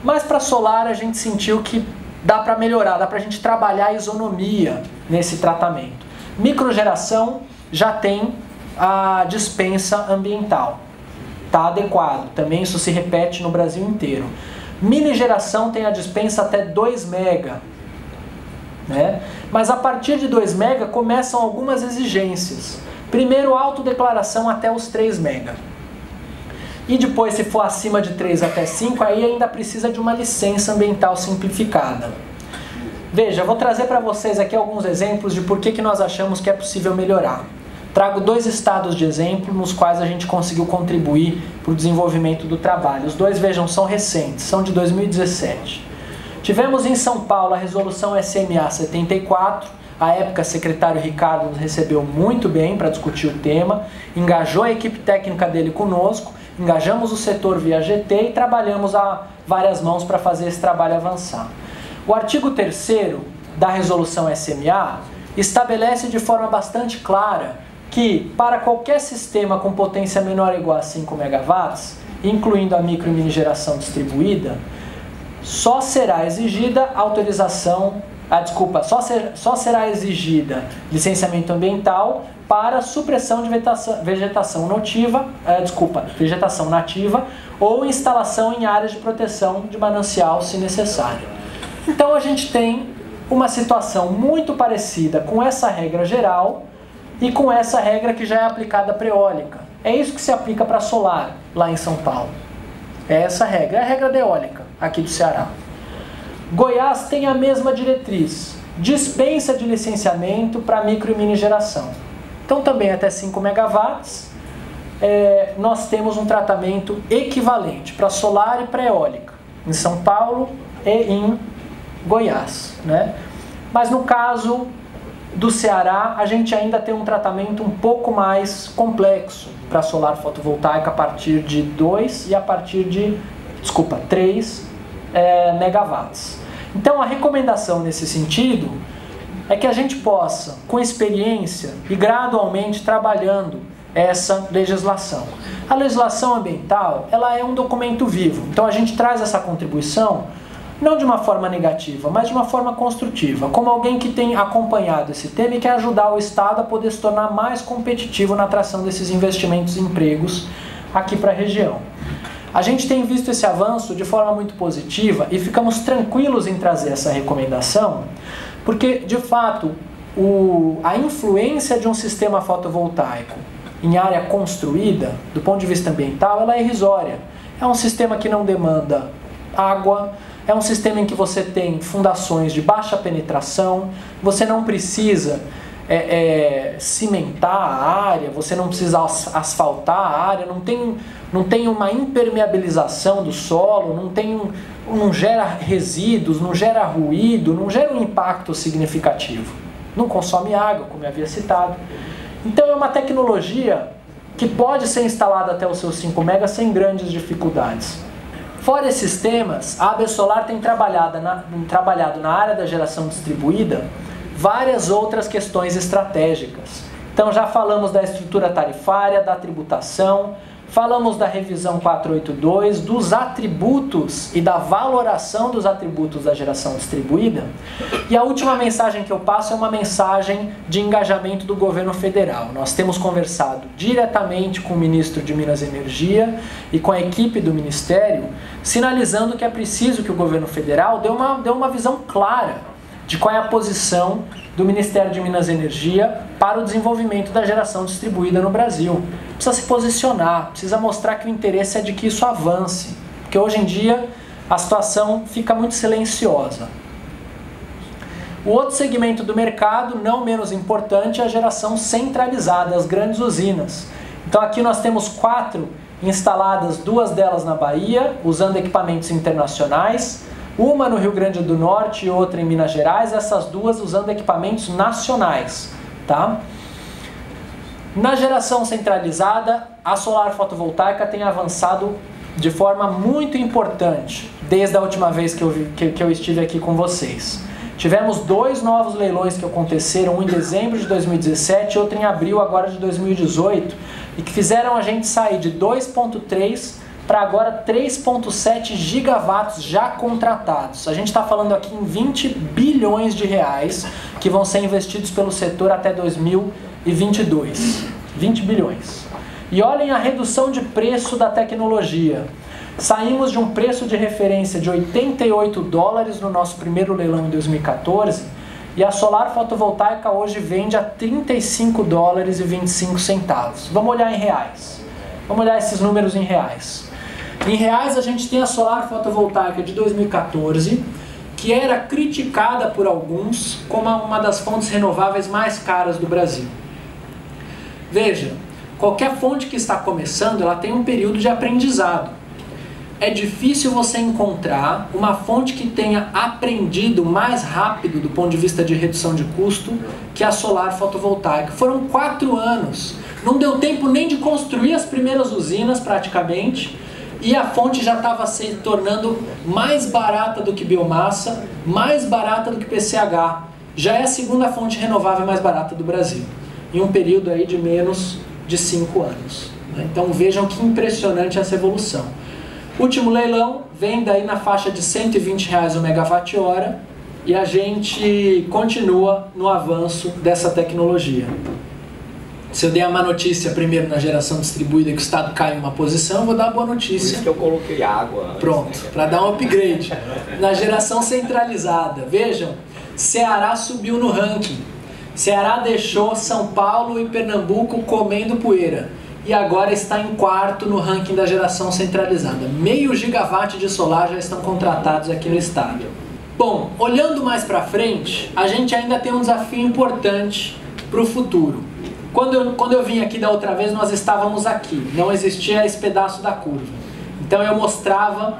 Mas para solar a gente sentiu que dá para melhorar, dá para a gente trabalhar a isonomia nesse tratamento. Microgeração já tem a dispensa ambiental. Está adequado. Também isso se repete no Brasil inteiro. Mini geração tem a dispensa até 2 mega. Né? Mas a partir de 2 mega começam algumas exigências. Primeiro, autodeclaração até os 3 mega. E depois, se for acima de 3 até 5, aí ainda precisa de uma licença ambiental simplificada. Veja, eu vou trazer para vocês aqui alguns exemplos de por que nós achamos que é possível melhorar. Trago 2 estados de exemplo nos quais a gente conseguiu contribuir para o desenvolvimento do trabalho. Os 2, vejam, são recentes, são de 2017. Tivemos em São Paulo a resolução SMA 74. À época, o secretário Ricardo nos recebeu muito bem para discutir o tema, engajou a equipe técnica dele conosco, engajamos o setor via GT e trabalhamos a várias mãos para fazer esse trabalho avançar. O artigo 3º da resolução SMA estabelece de forma bastante clara que para qualquer sistema com potência menor ou igual a 5 MW, incluindo a micro e mini geração distribuída, só será exigida só será exigida licenciamento ambiental para supressão de vegetação nativa ou instalação em áreas de proteção de manancial, se necessário. Então a gente tem uma situação muito parecida com essa regra geral e com essa regra que já é aplicada para eólica. É isso que se aplica para solar lá em São Paulo. É essa regra, é a regra da eólica aqui do Ceará. Goiás tem a mesma diretriz, dispensa de licenciamento para micro e mini geração. Então também até 5 MW nós temos um tratamento equivalente para solar e para eólica, em São Paulo e em Goiás. Né? Mas no caso do Ceará, a gente ainda tem um tratamento um pouco mais complexo para solar fotovoltaica a partir de 2 e a partir de 3 megawatts. Então a recomendação nesse sentido é que a gente possa, com experiência e gradualmente trabalhando essa legislação. A legislação ambiental, ela é um documento vivo, então a gente traz essa contribuição não de uma forma negativa, mas de uma forma construtiva, como alguém que tem acompanhado esse tema e quer ajudar o Estado a poder se tornar mais competitivo na atração desses investimentos e empregos aqui para a região. A gente tem visto esse avanço de forma muito positiva e ficamos tranquilos em trazer essa recomendação, porque, de fato, a influência de um sistema fotovoltaico em área construída, do ponto de vista ambiental, ela é irrisória. É um sistema que não demanda água, é um sistema em que você tem fundações de baixa penetração, você não precisa cimentar a área, você não precisa asfaltar a área, não tem uma impermeabilização do solo, não gera resíduos, não gera ruído, não gera um impacto significativo. Não consome água, como eu havia citado. Então é uma tecnologia que pode ser instalada até os seus 5 megas sem grandes dificuldades. Fora esses temas, a AB Solar tem trabalhado na área da geração distribuída várias outras questões estratégicas. Então já falamos da estrutura tarifária, da tributação, falamos da revisão 482, dos atributos e da valoração dos atributos da geração distribuída. E a última mensagem que eu passo é uma mensagem de engajamento do governo federal. Nós temos conversado diretamente com o ministro de Minas e Energia e com a equipe do ministério, sinalizando que é preciso que o governo federal dê uma visão clara de qual é a posição do Ministério de Minas e Energia para o desenvolvimento da geração distribuída no Brasil. Precisa se posicionar, precisa mostrar que o interesse é de que isso avance, porque hoje em dia a situação fica muito silenciosa. O outro segmento do mercado, não menos importante, é a geração centralizada, as grandes usinas. Então aqui nós temos 4 instaladas, 2 delas na Bahia, usando equipamentos internacionais, uma no Rio Grande do Norte e outra em Minas Gerais, essas 2 usando equipamentos nacionais, tá? Na geração centralizada, a solar fotovoltaica tem avançado de forma muito importante, desde a última vez que eu estive aqui com vocês. Tivemos 2 novos leilões que aconteceram, um em dezembro de 2017 e outro em abril agora de 2018, e que fizeram a gente sair de 2,3 para agora 3,7 gigawatts já contratados. A gente está falando aqui em 20 bilhões de reais que vão ser investidos pelo setor até 2022. 20 bilhões. E olhem a redução de preço da tecnologia. Saímos de um preço de referência de $88 no nosso primeiro leilão em 2014 e a solar fotovoltaica hoje vende a $35,25. Vamos olhar em reais. Vamos olhar esses números em reais. Em reais a gente tem a solar fotovoltaica de 2014, que era criticada por alguns como uma das fontes renováveis mais caras do Brasil. Veja, qualquer fonte que está começando, ela tem um período de aprendizado. É difícil você encontrar uma fonte que tenha aprendido mais rápido do ponto de vista de redução de custo que a solar fotovoltaica. Foram 4 anos, não deu tempo nem de construir as primeiras usinas praticamente, e a fonte já estava se tornando mais barata do que biomassa, mais barata do que PCH. Já é a segunda fonte renovável mais barata do Brasil, em um período aí de menos de 5 anos. Então vejam que impressionante essa evolução. Último leilão, vem daí na faixa de R$120 o megawatt-hora e a gente continua no avanço dessa tecnologia. Se eu dei a má notícia primeiro na geração distribuída que o Estado cai em uma posição, eu vou dar a boa notícia. Por isso que eu coloquei água. Pronto, para dar um upgrade. Na geração centralizada, vejam, Ceará subiu no ranking. Ceará deixou São Paulo e Pernambuco comendo poeira. E agora está em 4º no ranking da geração centralizada. 0,5 gigawatt de solar já estão contratados aqui no estado. Bom, olhando mais para frente, a gente ainda tem um desafio importante para o futuro. Quando eu vim aqui da outra vez, nós estávamos aqui, não existia esse pedaço da curva. Então eu mostrava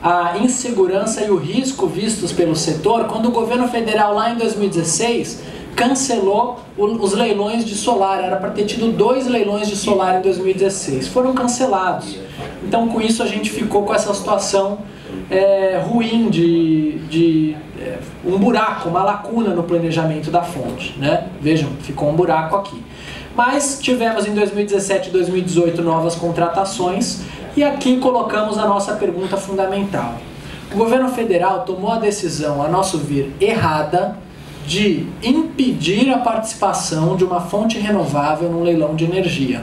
a insegurança e o risco vistos pelo setor quando o governo federal lá em 2016 cancelou os leilões de solar. Era para ter tido 2 leilões de solar em 2016, foram cancelados. Então com isso a gente ficou com essa situação ruim de um buraco, uma lacuna no planejamento da fonte, né? Vejam, ficou um buraco aqui. Mas tivemos em 2017 e 2018 novas contratações e aqui colocamos a nossa pergunta fundamental. O governo federal tomou a decisão, a nosso ver, errada, de impedir a participação de uma fonte renovável no leilão de energia.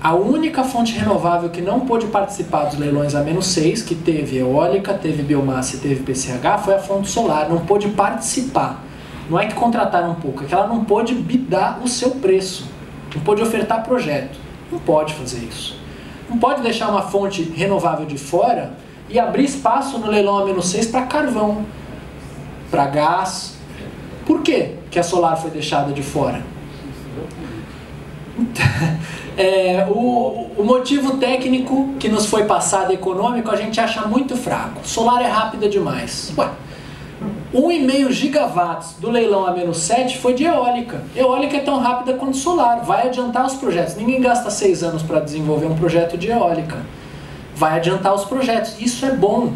A única fonte renovável que não pôde participar dos leilões A-6, que teve eólica, teve biomassa e teve PCH, foi a fonte solar, não pôde participar. Não é que contrataram um pouco, é que ela não pôde bidar o seu preço, não pôde ofertar projeto, não pode fazer isso. Não pode deixar uma fonte renovável de fora e abrir espaço no leilão A-6 para carvão, para gás. Por quê que a solar foi deixada de fora? O motivo técnico que nos foi passado econômico a gente acha muito fraco. Solar é rápida demais. Ué, 1,5 gigawatts do leilão A-7 foi de eólica. Eólica é tão rápida quanto solar, vai adiantar os projetos. Ninguém gasta 6 anos para desenvolver um projeto de eólica. Vai adiantar os projetos. Isso é bom.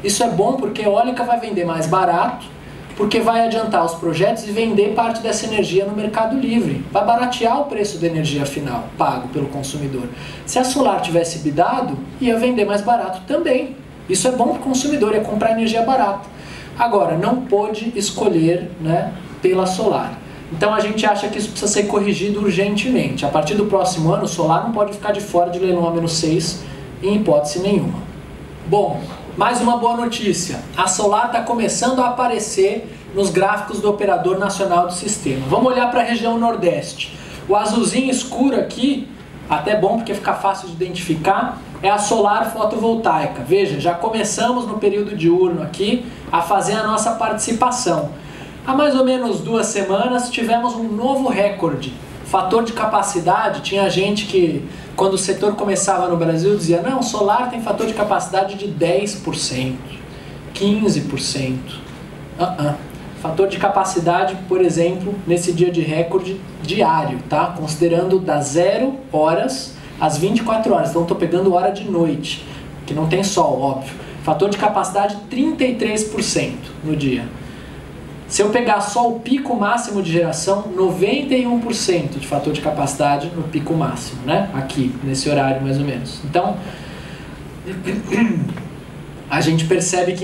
Isso é bom porque a eólica vai vender mais barato porque vai adiantar os projetos e vender parte dessa energia no mercado livre. Vai baratear o preço da energia final, pago pelo consumidor. Se a solar tivesse bidado, ia vender mais barato também. Isso é bom para o consumidor, ia comprar energia barata. Agora, não pôde escolher, né, pela solar. Então a gente acha que isso precisa ser corrigido urgentemente. A partir do próximo ano, o solar não pode ficar de fora de leilão A-6 em hipótese nenhuma. Bom, mais uma boa notícia. A solar está começando a aparecer nos gráficos do Operador Nacional do Sistema. Vamos olhar para a região Nordeste. O azulzinho escuro aqui, até bom porque fica fácil de identificar, é a solar fotovoltaica. Veja, já começamos no período diurno aqui a fazer a nossa participação. Há mais ou menos 2 semanas tivemos um novo recorde. Fator de capacidade, tinha gente que, quando o setor começava no Brasil, dizia: não, solar tem fator de capacidade de 10%, 15%. Fator de capacidade, por exemplo, nesse dia de recorde diário, tá? Considerando das 0 horas às 24 horas. Então estou pegando hora de noite, que não tem sol, óbvio. Fator de capacidade 33% no dia. Se eu pegar só o pico máximo de geração, 91% de fator de capacidade no pico máximo, né? Aqui, nesse horário mais ou menos. Então, a gente percebe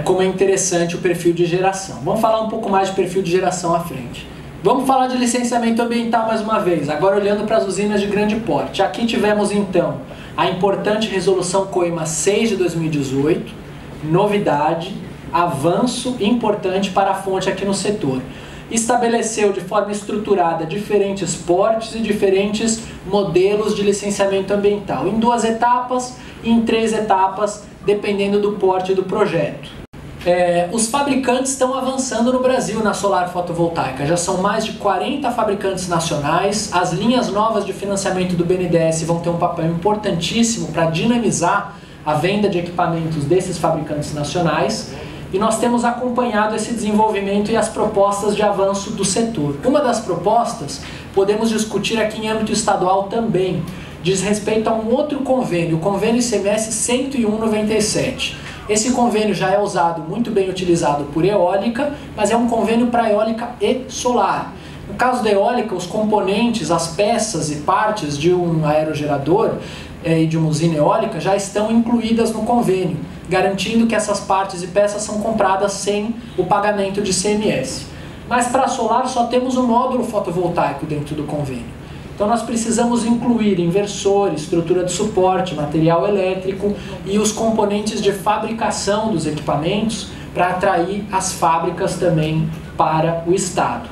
como é interessante o perfil de geração. Vamos falar um pouco mais de perfil de geração à frente. Vamos falar de licenciamento ambiental mais uma vez, agora olhando para as usinas de grande porte. Aqui tivemos então a importante resolução COIMA 6 de 2018, novidade, avanço importante para a fonte aqui no setor. Estabeleceu de forma estruturada diferentes portes e diferentes modelos de licenciamento ambiental, em 2 etapas e em 3 etapas, dependendo do porte do projeto. Os fabricantes estão avançando no Brasil na solar fotovoltaica, já são mais de 40 fabricantes nacionais. As linhas novas de financiamento do BNDES vão ter um papel importantíssimo para dinamizar a venda de equipamentos desses fabricantes nacionais. E nós temos acompanhado esse desenvolvimento e as propostas de avanço do setor. Uma das propostas, podemos discutir aqui em âmbito estadual também, diz respeito a um outro convênio, o convênio ICMS 101/97. Esse convênio já é usado, muito bem utilizado por eólica, mas é um convênio para eólica e solar. No caso da eólica, os componentes, as peças e partes de um aerogerador e de uma usina eólica já estão incluídas no convênio, garantindo que essas partes e peças são compradas sem o pagamento de ICMS. Mas para a solar só temos um módulo fotovoltaico dentro do convênio. Então nós precisamos incluir inversor, estrutura de suporte, material elétrico e os componentes de fabricação dos equipamentos para atrair as fábricas também para o Estado.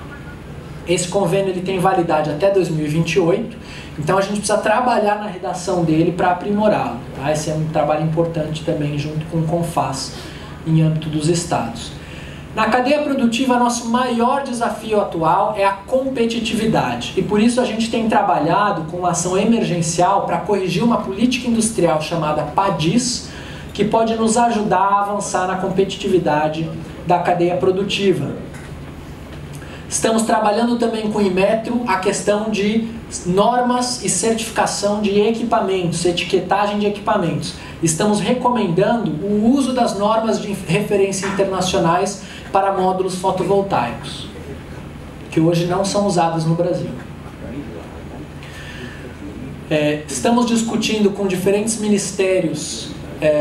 Esse convênio ele tem validade até 2028, então a gente precisa trabalhar na redação dele para aprimorá-lo. Tá? Esse é um trabalho importante também junto com o CONFAS em âmbito dos estados. Na cadeia produtiva, nosso maior desafio atual é a competitividade e por isso a gente tem trabalhado com uma ação emergencial para corrigir uma política industrial chamada PADIS, que pode nos ajudar a avançar na competitividade da cadeia produtiva. Estamos trabalhando também com o Inmetro a questão de normas e certificação de equipamentos, etiquetagem de equipamentos. Estamos recomendando o uso das normas de referência internacionais para módulos fotovoltaicos, que hoje não são usadas no Brasil. Estamos discutindo com diferentes ministérios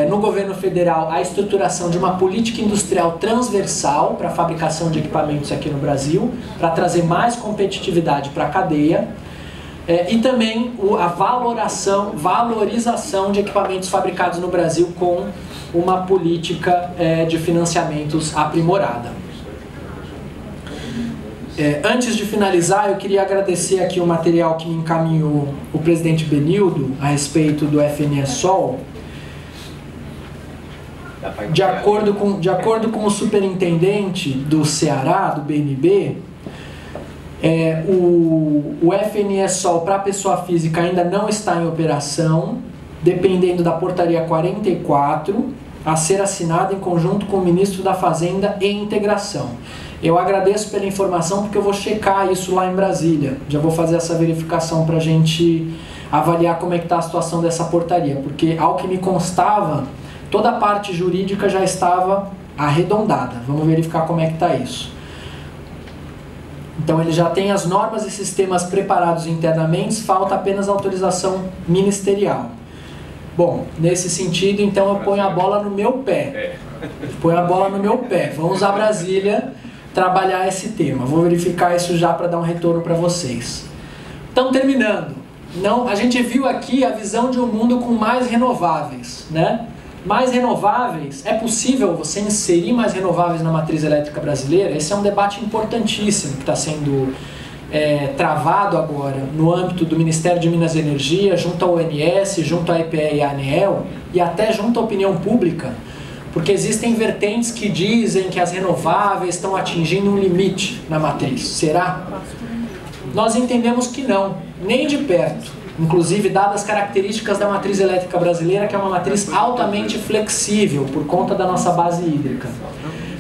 no governo federal a estruturação de uma política industrial transversal para a fabricação de equipamentos aqui no Brasil, para trazer mais competitividade para a cadeia, e também a valorização de equipamentos fabricados no Brasil com uma política de financiamentos aprimorada. Antes de finalizar, eu queria agradecer aqui o material que me encaminhou o presidente Benildo a respeito do FNE Sol. De acordo com o superintendente do Ceará, do BNB, o FNE Sol para a pessoa física ainda não está em operação, dependendo da portaria 44, a ser assinada em conjunto com o ministro da Fazenda e Integração. Eu agradeço pela informação porque eu vou checar isso lá em Brasília. Já vou fazer essa verificação para a gente avaliar como é que está a situação dessa portaria, porque ao que me constava, toda a parte jurídica já estava arredondada. Vamos verificar como é que está isso. Então ele já tem as normas e sistemas preparados internamente, falta apenas a autorização ministerial. Bom, nesse sentido, então eu ponho a bola no meu pé. Ponho a bola no meu pé. Vamos a Brasília trabalhar esse tema. Vou verificar isso já para dar um retorno para vocês. Então, terminando. Não, a gente viu aqui a visão de um mundo com mais renováveis, né? Mais renováveis, é possível você inserir mais renováveis na matriz elétrica brasileira? Esse é um debate importantíssimo que está sendo travado agora no âmbito do Ministério de Minas e Energia, junto ao ONS, junto à EPE e à ANEEL, e até junto à opinião pública, porque existem vertentes que dizem que as renováveis estão atingindo um limite na matriz. Será? Nós entendemos que não, nem de perto. Inclusive, dadas as características da matriz elétrica brasileira, que é uma matriz altamente flexível por conta da nossa base hídrica.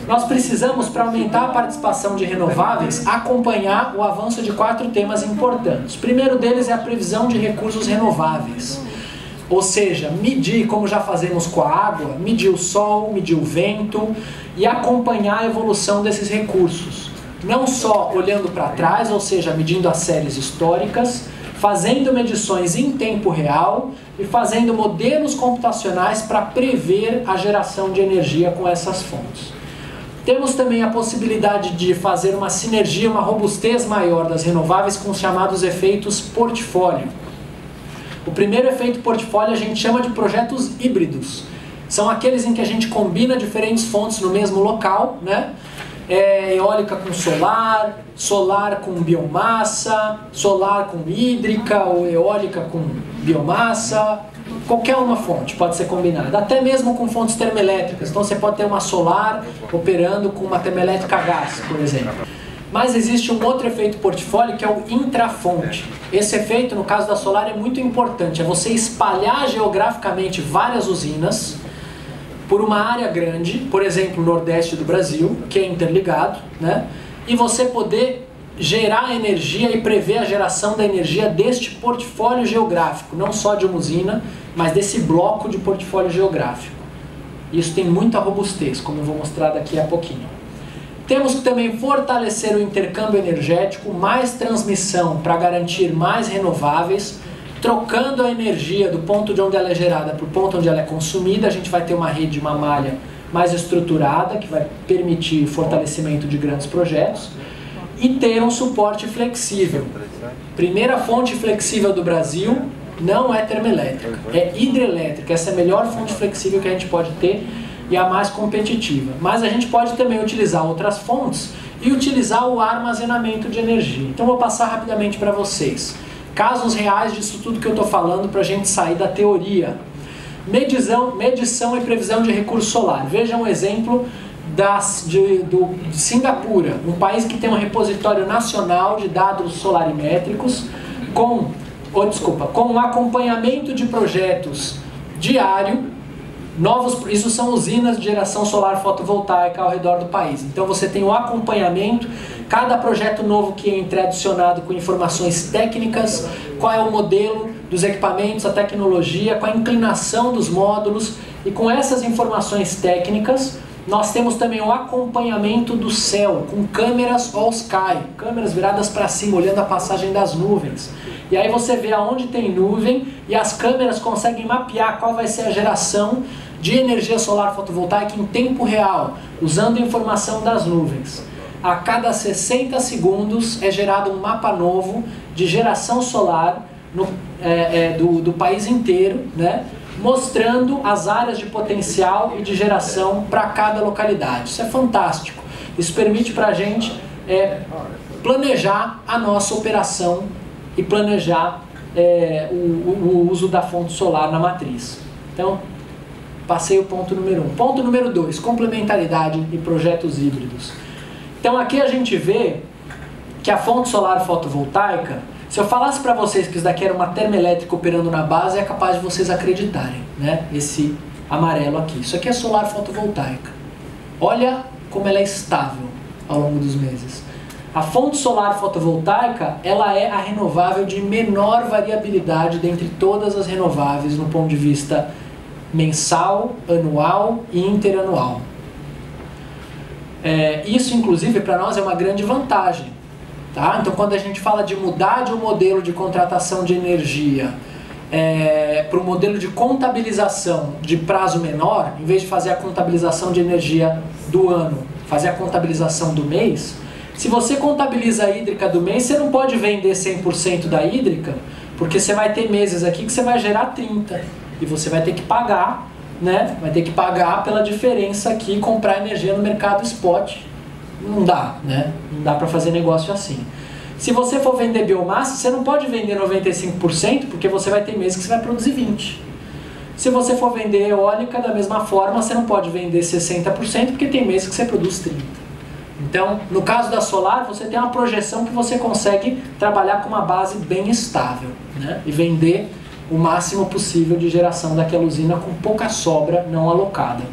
Nós precisamos, para aumentar a participação de renováveis, acompanhar o avanço de 4 temas importantes. O primeiro deles é a previsão de recursos renováveis. Ou seja, medir, como já fazemos com a água, medir o sol, medir o vento e acompanhar a evolução desses recursos. Não só olhando para trás, ou seja, medindo as séries históricas, fazendo medições em tempo real e fazendo modelos computacionais para prever a geração de energia com essas fontes. Temos também a possibilidade de fazer uma sinergia, uma robustez maior das renováveis com os chamados efeitos portfólio. O primeiro efeito portfólio a gente chama de projetos híbridos. São aqueles em que a gente combina diferentes fontes no mesmo local, né? Eólica com solar, solar com biomassa, solar com hídrica ou eólica com biomassa, qualquer uma fonte pode ser combinada, até mesmo com fontes termoelétricas. Então você pode ter uma solar operando com uma termoelétrica a gás, por exemplo. Mas existe um outro efeito portfólio que é o intrafonte. Esse efeito, no caso da solar, é muito importante, é você espalhar geograficamente várias usinas por uma área grande, por exemplo, o nordeste do Brasil, que é interligado, né? E você poder gerar energia e prever a geração da energia deste portfólio geográfico, não só de uma usina, mas desse bloco de portfólio geográfico. Isso tem muita robustez, como eu vou mostrar daqui a pouquinho. Temos que também fortalecer o intercâmbio energético, mais transmissão para garantir mais renováveis, trocando a energia do ponto de onde ela é gerada para o ponto onde ela é consumida. A gente vai ter uma rede, uma malha mais estruturada, que vai permitir fortalecimento de grandes projetos, e ter um suporte flexível. Primeira fonte flexível do Brasil não é termoelétrica, é hidrelétrica. Essa é a melhor fonte flexível que a gente pode ter e a mais competitiva. Mas a gente pode também utilizar outras fontes e utilizar o armazenamento de energia. Então vou passar rapidamente para vocês casos reais disso tudo que eu estou falando para a gente sair da teoria. Medição e previsão de recurso solar. Veja um exemplo de Singapura, um país que tem um repositório nacional de dados solarimétricos com um acompanhamento de projetos diário. Isso são usinas de geração solar fotovoltaica ao redor do país. Então você tem o acompanhamento, cada projeto novo que entra é adicionado com informações técnicas, qual é o modelo dos equipamentos, a tecnologia, qual a inclinação dos módulos, e com essas informações técnicas nós temos também o acompanhamento do céu, com câmeras all sky, câmeras viradas para cima, olhando a passagem das nuvens. E aí você vê aonde tem nuvem e as câmeras conseguem mapear qual vai ser a geração de energia solar fotovoltaica em tempo real, usando a informação das nuvens. A cada 60 segundos é gerado um mapa novo de geração solar do país inteiro, né? Mostrando as áreas de potencial e de geração para cada localidade. Isso é fantástico. Isso permite para a gente planejar a nossa operação e planejar o uso da fonte solar na matriz. Então, passei o ponto número 1. Ponto número 2, complementaridade e projetos híbridos. Então aqui a gente vê que a fonte solar fotovoltaica, se eu falasse para vocês que isso daqui era uma termoelétrica operando na base, é capaz de vocês acreditarem, né? Esse amarelo aqui. Isso aqui é solar fotovoltaica. Olha como ela é estável ao longo dos meses. A fonte solar fotovoltaica, ela é a renovável de menor variabilidade dentre todas as renováveis no ponto de vista mensal, anual e interanual. Isso, inclusive, para nós é uma grande vantagem. Tá? Então, quando a gente fala de mudar de um modelo de contratação de energia para um modelo de contabilização de prazo menor, em vez de fazer a contabilização de energia do ano, fazer a contabilização do mês, se você contabiliza a hídrica do mês, você não pode vender 100% da hídrica, porque você vai ter meses aqui que você vai gerar 30%, e você vai ter que pagar, né? Vai ter que pagar pela diferença aqui e comprar energia no mercado spot. Não dá, né? Não dá para fazer negócio assim. Se você for vender biomassa, você não pode vender 95%, porque você vai ter meses que você vai produzir 20%. Se você for vender eólica, da mesma forma, você não pode vender 60%, porque tem meses que você produz 30%. Então, no caso da solar, você tem uma projeção que você consegue trabalhar com uma base bem estável, né? E vender o máximo possível de geração daquela usina com pouca sobra não alocada.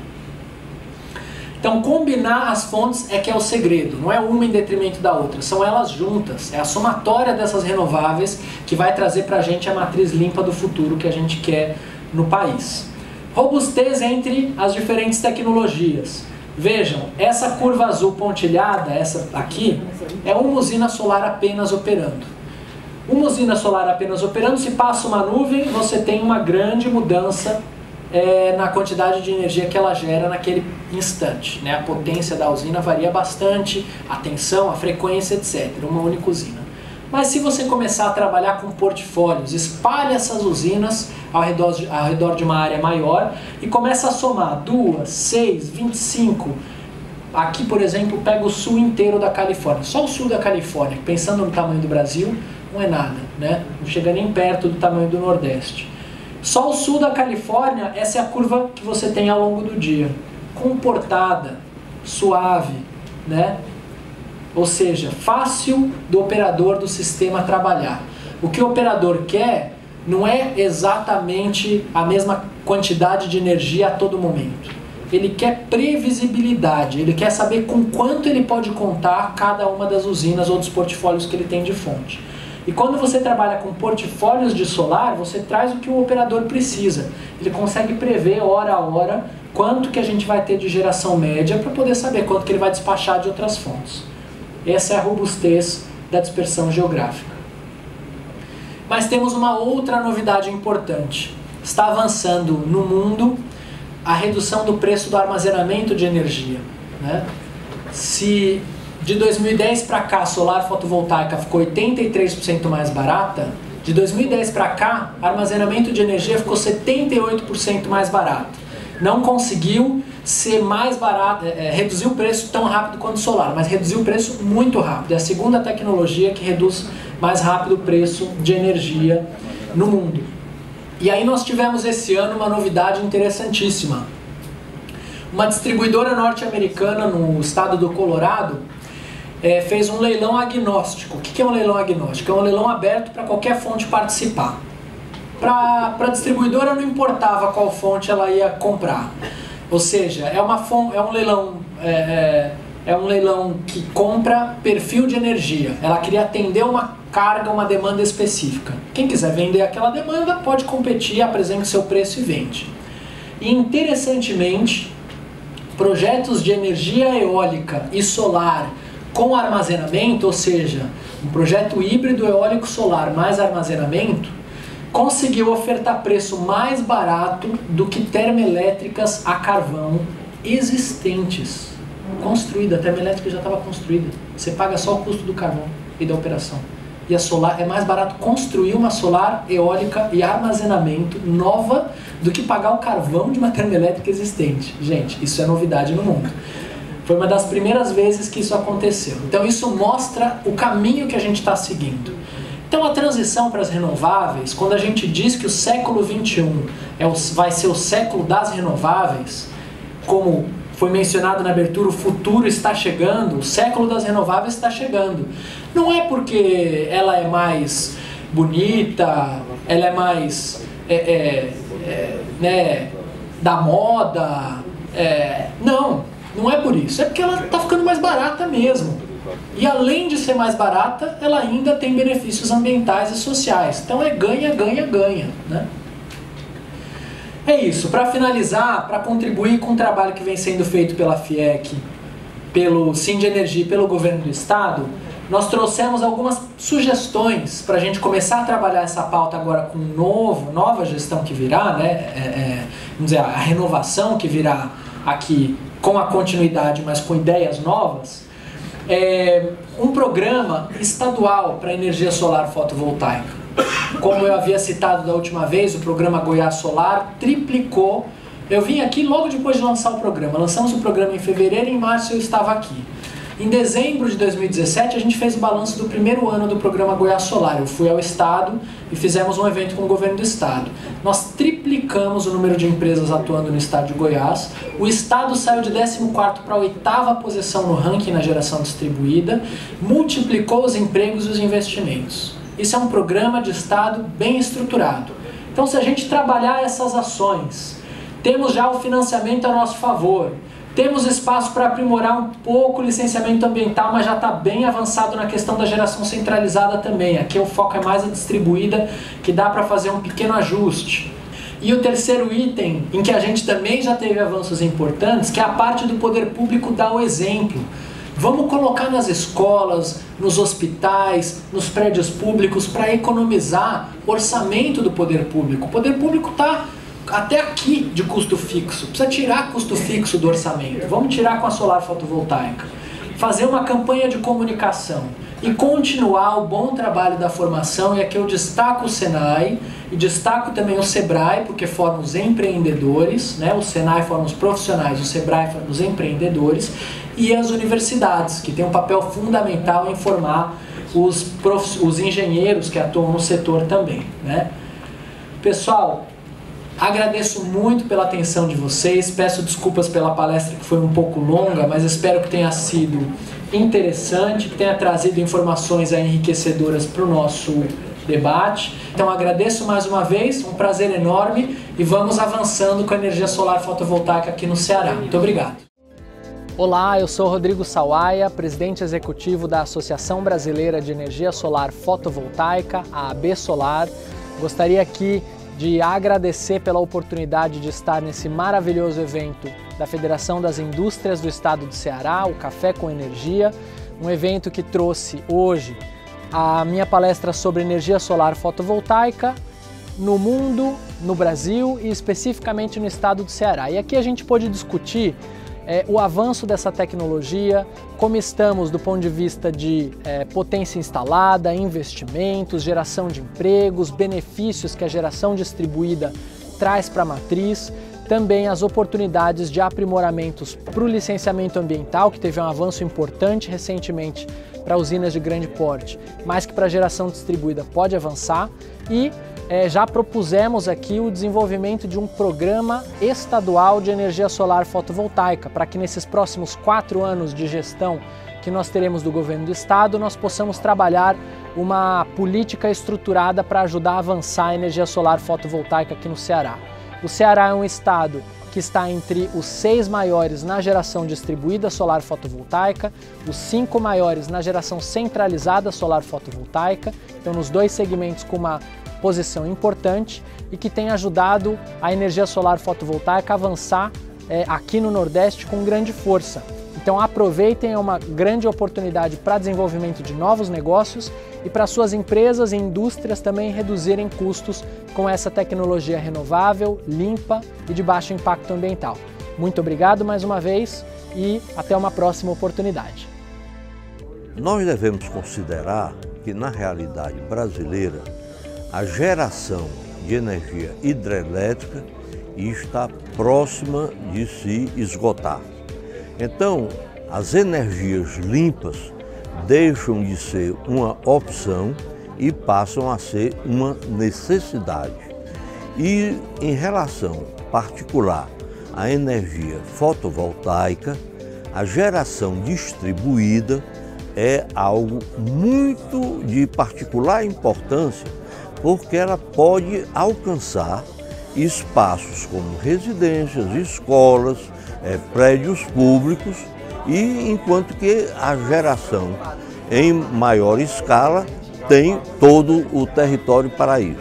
Então, combinar as fontes é que é o segredo, não é uma em detrimento da outra, são elas juntas, é a somatória dessas renováveis que vai trazer para a gente a matriz limpa do futuro que a gente quer no país. Robustez entre as diferentes tecnologias. Vejam, essa curva azul pontilhada, essa aqui, é uma usina solar apenas operando. Uma usina solar apenas operando, se passa uma nuvem, você tem uma grande mudança na quantidade de energia que ela gera naquele instante, né? A potência da usina varia bastante, a tensão, a frequência, etc. Uma única usina. Mas se você começar a trabalhar com portfólios, espalhe essas usinas ao redor de uma área maior e começa a somar 2, 6, 25. Aqui, por exemplo, pega o sul inteiro da Califórnia, só o sul da Califórnia, pensando no tamanho do Brasil, não é nada, né? Não chega nem perto do tamanho do Nordeste. Só o sul da Califórnia, essa é a curva que você tem ao longo do dia. Comportada, suave, né? Ou seja, fácil do operador do sistema trabalhar. O que o operador quer não é exatamente a mesma quantidade de energia a todo momento. Ele quer previsibilidade, ele quer saber com quanto ele pode contar cada uma das usinas ou dos portfólios que ele tem de fonte. E quando você trabalha com portfólios de solar, você traz o que o operador precisa. Ele consegue prever hora a hora quanto que a gente vai ter de geração média para poder saber quanto que ele vai despachar de outras fontes. Essa é a robustez da dispersão geográfica. Mas temos uma outra novidade importante. Está avançando no mundo a redução do preço do armazenamento de energia, né? Se de 2010 para cá a solar fotovoltaica ficou 83% mais barata, de 2010 para cá armazenamento de energia ficou 78% mais barato. Não conseguiu ser mais barato, reduzir o preço tão rápido quanto o solar, mas reduziu o preço muito rápido. É a segunda tecnologia que reduz mais rápido o preço de energia no mundo. E aí nós tivemos esse ano uma novidade interessantíssima. Uma distribuidora norte-americana no estado do Colorado fez um leilão agnóstico. O que é um leilão agnóstico? É um leilão aberto para qualquer fonte participar. Para a distribuidora não importava qual fonte ela ia comprar. Ou seja, é um leilão que compra perfil de energia. Ela queria atender uma carga, uma demanda específica. Quem quiser vender aquela demanda pode competir, apresenta o seu preço e vende. E interessantemente, projetos de energia eólica e solar com armazenamento, ou seja, um projeto híbrido eólico-solar mais armazenamento, conseguiu ofertar preço mais barato do que termoelétricas a carvão existentes. Construída, a termoelétrica já estava construída. Você paga só o custo do carvão e da operação. E a solar é mais barato construir uma solar eólica e armazenamento nova do que pagar o carvão de uma termoelétrica existente. Gente, isso é novidade no mundo. Foi uma das primeiras vezes que isso aconteceu. Então isso mostra o caminho que a gente está seguindo. Então a transição para as renováveis, quando a gente diz que o século XXI vai ser o século das renováveis, como foi mencionado na abertura, o futuro está chegando, o século das renováveis está chegando. Não é porque ela é mais bonita, ela é mais da moda, não é por isso, é porque ela está ficando mais barata mesmo. E além de ser mais barata, ela ainda tem benefícios ambientais e sociais. Então é ganha, ganha, ganha, né? É isso. Para finalizar, para contribuir com o trabalho que vem sendo feito pela FIEC pelo Sindenergia e pelo Governo do Estado, nós trouxemos algumas sugestões para a gente começar a trabalhar essa pauta agora com nova gestão que virá, né? Vamos dizer, a renovação que virá aqui com a continuidade, mas com ideias novas. Um programa estadual para energia solar fotovoltaica. Como eu havia citado da última vez, o programa Goiás Solar triplicou. Eu vim aqui logo depois de lançar o programa. Lançamos o programa em fevereiro e em março eu estava aqui. Em dezembro de 2017, a gente fez o balanço do primeiro ano do programa Goiás Solar. Eu fui ao Estado e fizemos um evento com o Governo do Estado. Nós triplicamos o número de empresas atuando no Estado de Goiás. O Estado saiu de 14º para a 8ª posição no ranking na geração distribuída, multiplicou os empregos e os investimentos. Isso é um programa de Estado bem estruturado. Então, se a gente trabalhar essas ações, temos já o financiamento a nosso favor, temos espaço para aprimorar um pouco o licenciamento ambiental, mas já está bem avançado na questão da geração centralizada também. Aqui o foco é mais a distribuída, que dá para fazer um pequeno ajuste. E o terceiro item, em que a gente também já teve avanços importantes, que é a parte do poder público dar o exemplo. Vamos colocar nas escolas, nos hospitais, nos prédios públicos, para economizar orçamento do poder público. O poder público está até aqui de custo fixo, precisa tirar custo fixo do orçamento. Vamos tirar com a solar fotovoltaica. Fazer uma campanha de comunicação e continuar o bom trabalho da formação, e aqui eu destaco o Senai e destaco também o Sebrae, porque forma os empreendedores, né? O Senai forma os profissionais, o Sebrae forma os empreendedores, e as universidades, que têm um papel fundamental em formar os engenheiros que atuam no setor também, né? Pessoal, agradeço muito pela atenção de vocês, peço desculpas pela palestra que foi um pouco longa, mas espero que tenha sido interessante, que tenha trazido informações enriquecedoras para o nosso debate. Então agradeço mais uma vez, um prazer enorme, e vamos avançando com a energia solar fotovoltaica aqui no Ceará. Muito obrigado. Olá, eu sou Rodrigo Sawaia, presidente executivo da Associação Brasileira de Energia Solar Fotovoltaica, a AB Solar. Gostaria aqui de agradecer pela oportunidade de estar nesse maravilhoso evento da Federação das Indústrias do Estado do Ceará, o Café com Energia, um evento que trouxe hoje a minha palestra sobre energia solar fotovoltaica no mundo, no Brasil e especificamente no estado do Ceará. E aqui a gente pôde discutir o avanço dessa tecnologia, como estamos do ponto de vista de potência instalada, investimentos, geração de empregos, benefícios que a geração distribuída traz para a matriz, também as oportunidades de aprimoramentos para o licenciamento ambiental, que teve um avanço importante recentemente para usinas de grande porte, mas que para a geração distribuída pode avançar, e já propusemos aqui o desenvolvimento de um programa estadual de energia solar fotovoltaica, para que nesses próximos 4 anos de gestão que nós teremos do governo do estado, nós possamos trabalhar uma política estruturada para ajudar a avançar a energia solar fotovoltaica aqui no Ceará. O Ceará é um estado que está entre os 6 maiores na geração distribuída solar fotovoltaica, os 5 maiores na geração centralizada solar fotovoltaica, então nos 2 segmentos com uma posição importante, e que tem ajudado a energia solar fotovoltaica a avançar aqui no Nordeste com grande força. Então aproveitem, é uma grande oportunidade para desenvolvimento de novos negócios e para suas empresas e indústrias também reduzirem custos com essa tecnologia renovável, limpa e de baixo impacto ambiental. Muito obrigado mais uma vez e até uma próxima oportunidade. Nós devemos considerar que na realidade brasileira a geração de energia hidrelétrica está próxima de se esgotar. Então, as energias limpas deixam de ser uma opção e passam a ser uma necessidade. E em relação particular à energia fotovoltaica, a geração distribuída é algo muito de particular importância, porque ela pode alcançar espaços como residências, escolas, prédios públicos, e enquanto que a geração em maior escala tem todo o território para isso.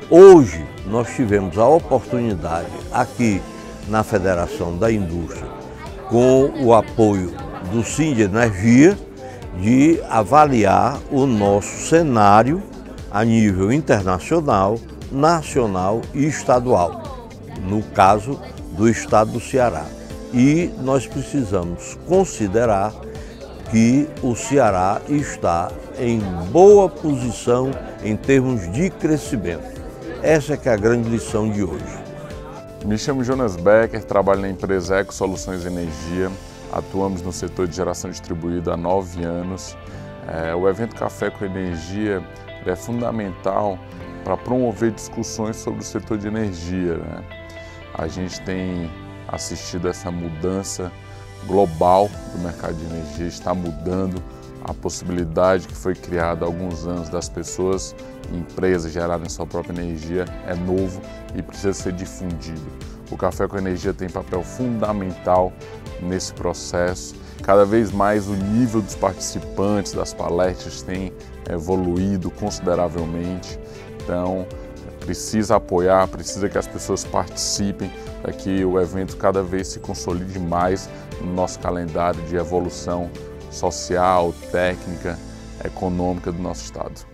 Hoje nós tivemos a oportunidade aqui na Federação da Indústria, com o apoio do Sindenergia de avaliar o nosso cenário a nível internacional, nacional e estadual, no caso do estado do Ceará. E nós precisamos considerar que o Ceará está em boa posição em termos de crescimento. Essa que é a grande lição de hoje. Me chamo Jonas Becker, trabalho na empresa Eco Soluções Energia. Atuamos no setor de geração distribuída há 9 anos. O evento Café com Energia é fundamental para promover discussões sobre o setor de energia, né? A gente tem assistido essa mudança global do mercado de energia, está mudando. A possibilidade que foi criada há alguns anos das pessoas e empresas gerarem sua própria energia é novo e precisa ser difundido. O Café com Energia tem papel fundamental nesse processo. Cada vez mais o nível dos participantes das palestras tem evoluído consideravelmente. Então, precisa apoiar, precisa que as pessoas participem para que o evento cada vez se consolide mais no nosso calendário de evolução social, técnica, econômica do nosso estado.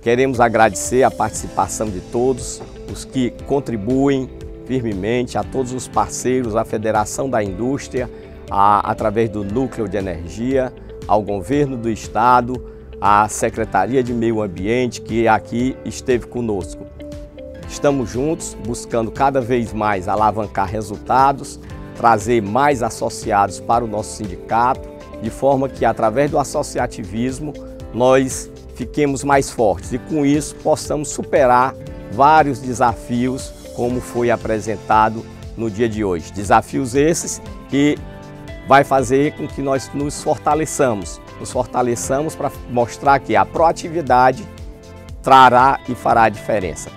Queremos agradecer a participação de todos, os que contribuem firmemente, a todos os parceiros, à Federação da Indústria, através do Núcleo de Energia, ao Governo do Estado, à Secretaria de Meio Ambiente, que aqui esteve conosco. Estamos juntos, buscando cada vez mais alavancar resultados, trazer mais associados para o nosso sindicato, de forma que, através do associativismo, nós fiquemos mais fortes e, com isso, possamos superar vários desafios, como foi apresentado no dia de hoje. Desafios esses que vai fazer com que nós nos fortaleçamos para mostrar que a proatividade trará e fará a diferença.